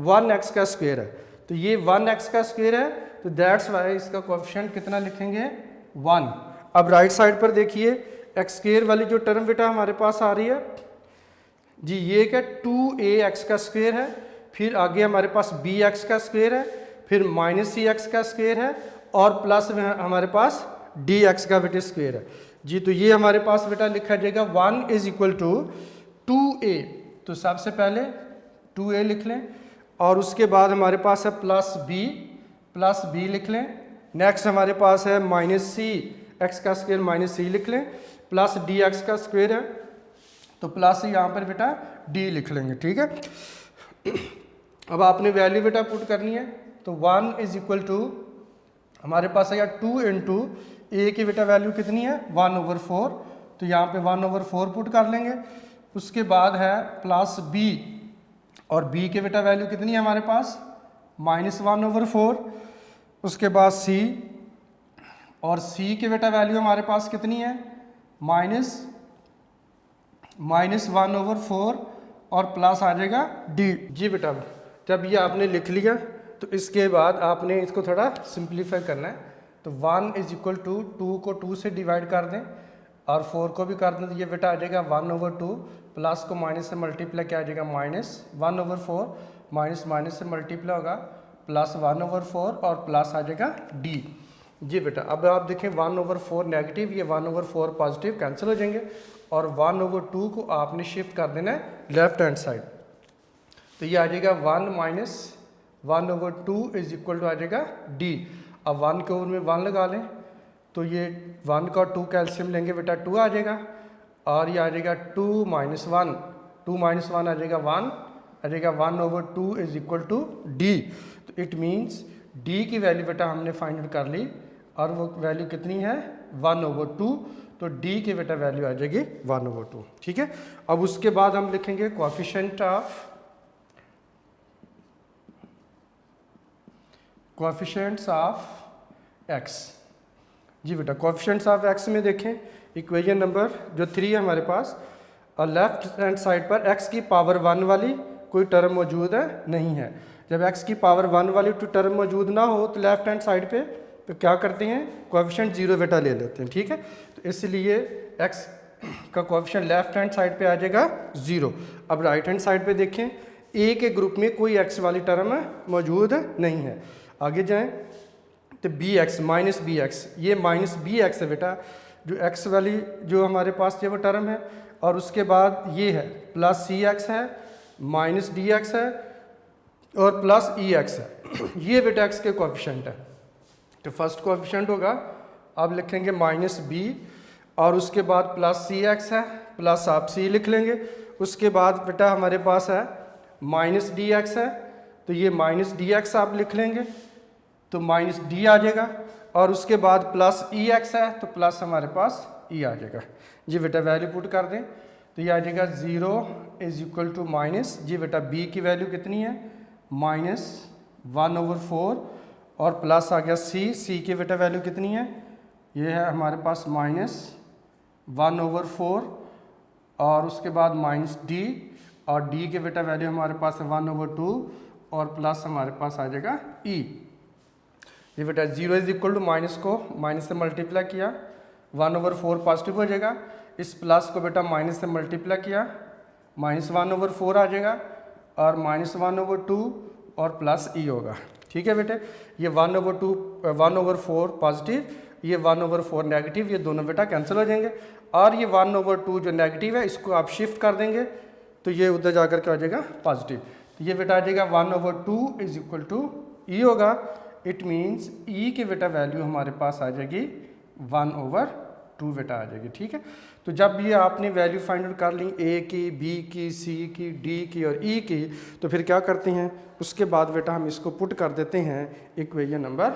1x का स्क्वायर है, तो ये 1x का स्क्वायर है, तो दैट्स वाई इसका कोएफिशिएंट कितना लिखेंगे 1। अब राइट साइड पर देखिए एक्स स्क्वायर वाली जो टर्म बेटा हमारे पास आ रही है जी, ये क्या 2ax का स्क्वायर है, फिर आगे हमारे पास bx का स्क्वायर है, फिर -cx का स्क्वायर है और प्लस में हमारे पास dx का बेटा स्क्वायर है जी। तो ये हमारे पास बेटा लिखा जाएगा 1 इज इक्वल टू 2a। तो सबसे पहले 2a लिख लें और उसके बाद हमारे पास है प्लस b लिख लें। नेक्स्ट हमारे पास है -cx का स्क्वायर -c लिख लें, प्लस dx का स्क्वायर है तो प्लस यहाँ पर बेटा d लिख लेंगे, ठीक है। अब आपने वैल्यू बेटा पुट करनी है, तो 1 इज इक्वल टू हमारे पास है 2 इंटू ए की बेटा वैल्यू कितनी है 1/4, तो यहाँ पे 1/4 पुट कर लेंगे। उसके बाद है प्लस b, और b के बेटा वैल्यू कितनी है हमारे पास -1/4। उसके बाद c, और c के बेटा वैल्यू हमारे पास कितनी है -1/4 और प्लस आ जाएगा d। जी बेटा, जब ये आपने लिख लिया तो इसके बाद आपने इसको थोड़ा सिंप्लीफाई करना है, तो 1 इज इक्वल टू 2 को 2 से डिवाइड कर दें और 4 को भी कर दें, तो ये बेटा आ जाएगा 1/2, प्लस को माइनस से मल्टीप्लाई किया जाएगा -1/4, माइनस से मल्टीप्लाई होगा प्लस 1/4 और प्लस आ जाएगा d। जी बेटा, अब आप देखें 1/4 नेगेटिव, ये 1/4 पॉजिटिव कैंसिल हो जाएंगे और 1/2 को आपने शिफ्ट कर देना है लेफ्ट हैंड साइड, तो ये आ जाएगा 1 - 1/2 इज इक्वल टू आ जाएगा d। अब 1 के ऊपर में 1 लगा लें, तो ये 1 का 2 कैल्शियम लेंगे बेटा 2 आ जाएगा, और ये आ जाएगा 2 - 1, 2 - 1 आ जाएगा 1, आ जाएगा 1/2 इज इक्वल टू d। तो इट मीन्स d की वैल्यू बेटा हमने फाइंड आउट कर ली और वो वैल्यू कितनी है 1/2, तो d की बेटा वैल्यू आ जाएगी 1/2, ठीक है। अब उसके बाद हम लिखेंगे कोएफिशिएंट ऑफ x। जी बेटा, कोएफिशिएंट्स ऑफ x में देखें इक्वेशन नंबर जो 3 है हमारे पास, और लेफ्ट हैंड साइड पर x की पावर 1 वाली कोई टर्म मौजूद है नहीं है। जब x की पावर 1 वाली टर्म मौजूद ना हो तो लेफ्ट हैंड साइड पे तो क्या करते हैं कोएफिशिएंट 0 बेटा ले लेते हैं, ठीक है। तो इसलिए x का कोएफिशिएंट लेफ्ट हैंड साइड पे आ जाएगा 0। अब राइट हैंड साइड पे देखें a के ग्रुप में कोई x वाली टर्म मौजूद नहीं है। आगे जाएं तो bx -bx, ये -bx है बेटा, जो x वाली जो हमारे पास ये वो टर्म है, और उसके बाद ये है प्लस cx है, -dx है और प्लस ex है। ये बेटा x के कोएफिशिएंट है, तो फर्स्ट कोएफिशिएंट होगा आप लिखेंगे -b, और उसके बाद प्लस cx है, प्लस आप c लिख लेंगे। उसके बाद बेटा हमारे पास है -dx है, तो ये -dx आप लिख लेंगे, तो -d आ जाएगा, और उसके बाद प्लस ex है, तो प्लस हमारे पास e आ जाएगा। जी बेटा, वैल्यू पुट कर दें तो ये आ जाएगा 0 इज इक्वल टू माइनस, जी बेटा b की वैल्यू कितनी है -1/4 और प्लस आ गया c की बेटा वैल्यू कितनी है, ये है हमारे पास -1/4 और उसके बाद -d, और d के बेटा वैल्यू हमारे पास है 1/2 और प्लस हमारे पास आ जाएगा e। ये बेटा 0 इज इक्वल टू माइनस को माइनस से मल्टीप्लाई किया, 1/4 पॉजिटिव हो जाएगा, इस प्लस को बेटा माइनस से मल्टीप्लाई किया, -1/4 आ जाएगा और -1/2 और प्लस e होगा, ठीक है बेटे। ये 1/4 पॉजिटिव, ये 1/4 नेगेटिव, ये दोनों बेटा कैंसिल हो जाएंगे, और ये 1/2 जो नेगेटिव है इसको आप शिफ्ट कर देंगे तो ये उधर जाकर के आ जाएगा पॉजिटिव, तो ये बेटा आ जाएगा 1/2 इज इक्वल टू e होगा। इट मीन्स e की बेटा वैल्यू हमारे पास आ जाएगी 1/2। 2 बेटा आ जाएगी। ठीक है, तो जब ये आपने वैल्यू फाइंड आउट कर ली ए की, बी की, सी की, डी की और ई की, तो फिर क्या करते हैं, उसके बाद बेटा हम इसको पुट कर देते हैं इक्वेशन नंबर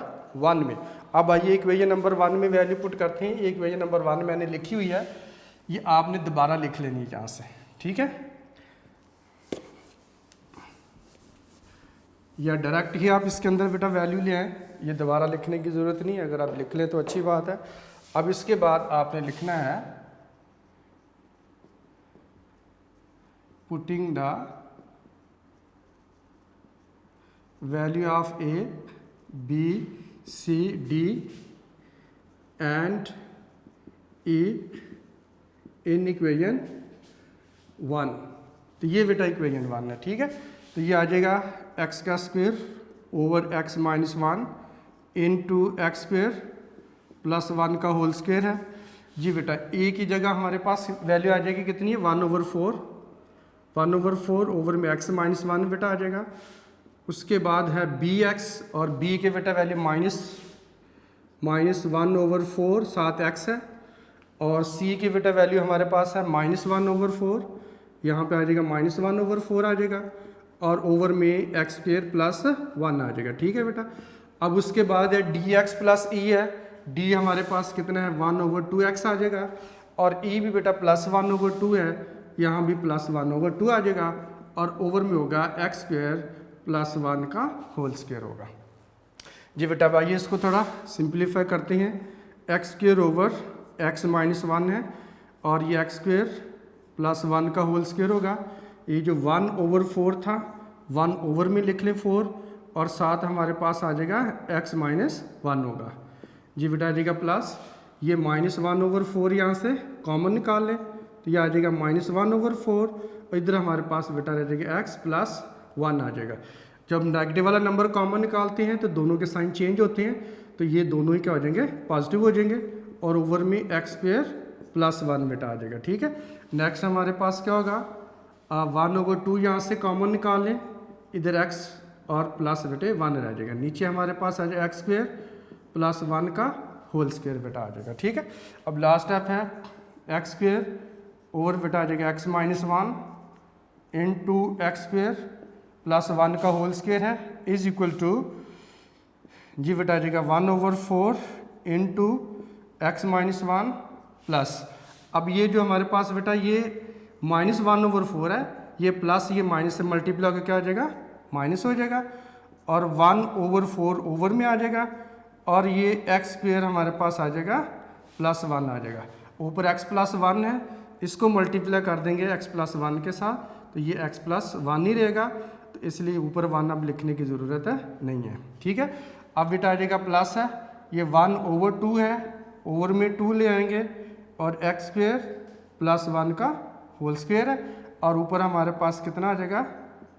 1 में। अब आइए इक्वेशन नंबर 1 में वैल्यू पुट करते हैं। इक्वेशन नंबर 1 मैंने लिखी हुई है, ये आपने दोबारा लिख लेनी है यहाँ से। ठीक है, या डायरेक्ट ही आप इसके अंदर बेटा वैल्यू ले आएँ, ये दोबारा लिखने की ज़रूरत नहीं है, अगर आप लिख लें तो अच्छी बात है। अब इसके बाद आपने लिखना है putting the value of A, B, C, D and E in equation 1। तो ये बेटा इक्वेशन 1 है। ठीक है, तो ये आ जाएगा एक्स का square over x minus 1 into x square plus 1 का होल स्क्वायर है। जी बेटा ए की जगह हमारे पास वैल्यू आ जाएगी कितनी है, 1/4। 1/4 ओवर में एक्स माइनस 1 बेटा आ जाएगा। उसके बाद है बी एक्स, और बी के बेटा वैल्यू माइनस 1/4 साथ एक्स है, और सी की बेटा वैल्यू हमारे पास है -1/4, यहाँ पे आ जाएगा -1/4 आ जाएगा, और ओवर में एक्स स्क्वायर प्लस 1 आ जाएगा। ठीक है बेटा, अब उसके बाद है डी एक्स प्लस ई है, डी हमारे पास कितना है 1/2x आ जाएगा, और ई भी बेटा प्लस 1/2 है, यहाँ भी प्लस 1/2 आ जाएगा, और ओवर में होगा एक्स स्क्वायर प्लस 1 का होल स्क्वायर होगा। जी बेटा अब आइए इसको थोड़ा सिंप्लीफाई करते हैं। X square over x minus 1 है, और ये एक्स स्क्वायर प्लस 1 का होल स्क्वायर होगा। ये जो 1/4 था 1 ओवर में लिख लें 4, और साथ हमारे पास आ जाएगा x माइनस 1 होगा। जी बेटा आ जाएगा प्लस, ये -1/4 यहाँ से कॉमन निकाल लें, तो ये आ जाएगा -1/4, और इधर हमारे पास बेटा रह जाएगा x प्लस 1 आ जाएगा। जब नेगेटिव वाला नंबर कॉमन निकालते हैं तो दोनों के साइन चेंज होते हैं, तो ये दोनों ही क्या हो जाएंगे, पॉजिटिव हो जाएंगे, और ओवर में एक्स स्क्वायर प्लस 1 बेटा आ जाएगा। ठीक है, नेक्स्ट हमारे पास क्या होगा, 1/2 यहाँ से कॉमन निकाल लें, इधर x और प्लस बेटे 1 रह जाएगा, नीचे हमारे पास आ जाएगा एक्स स्क्वायर प्लस 1 का होल स्क्वायर बेटा आ जाएगा। ठीक है, अब लास्ट स्टेप है एक्स स्क्वायर ओवर बेटा आ जाएगा x minus 1 into x square plus 1 का होल स्क्वायर है, इज इक्वल टू जी बेटा आ जाएगा 1/4 इंटू एक्स माइनस 1 प्लस, अब ये जो हमारे पास बेटा ये -1/4 है, ये प्लस ये माइनस से मल्टीप्लाई होकर क्या हो जाएगा, माइनस हो जाएगा, और 1/4 ओवर में आ जाएगा, और ये एक्स स्क्वायर हमारे पास आ जाएगा प्लस 1 आ जाएगा। ऊपर x प्लस 1 है, इसको मल्टीप्लाई कर देंगे x प्लस 1 के साथ, तो ये x प्लस 1 ही रहेगा, तो इसलिए ऊपर 1 अब लिखने की ज़रूरत है नहीं है। ठीक है, अब बेटा आ जाएगा प्लस है, ये 1/2 है, ओवर में 2 ले आएंगे, और एक्स स्क्वायर प्लस 1 का होल स्क्वायर है, और ऊपर हमारे पास कितना आ जाएगा,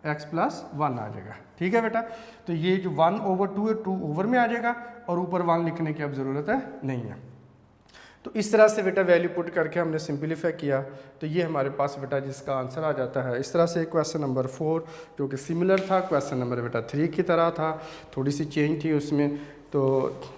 x प्लस 1 आ जाएगा। ठीक है बेटा, तो ये जो 1/2 है 2 ओवर में आ जाएगा, और ऊपर 1 लिखने की अब ज़रूरत है नहीं है। तो इस तरह से बेटा वैल्यू पुट करके हमने सिंपलीफाई किया, तो ये हमारे पास बेटा जिसका आंसर आ जाता है। इस तरह से क्वेश्चन नंबर 4 जो कि सिमिलर था क्वेश्चन नंबर बेटा 3 की तरह था, थोड़ी सी चेंज थी उसमें, तो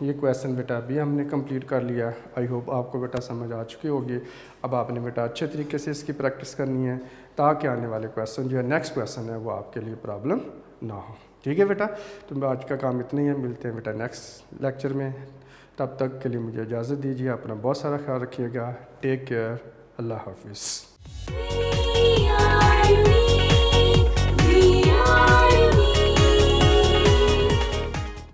ये क्वेश्चन बेटा अभी हमने कंप्लीट कर लिया। आई होप आपको बेटा समझ आ चुकी होगी। अब आपने बेटा अच्छे तरीके से इसकी प्रैक्टिस करनी है, ताकि आने वाले क्वेश्चन जो है नेक्स्ट क्वेश्चन है वो आपके लिए प्रॉब्लम ना हो। ठीक है बेटा, तो आज का काम इतना ही है, मिलते हैं बेटा नेक्स्ट लेक्चर में। तब तक के लिए मुझे इजाज़त दीजिए, अपना बहुत सारा ख्याल रखिएगा। टेक केयर, अल्लाह हाफिज़।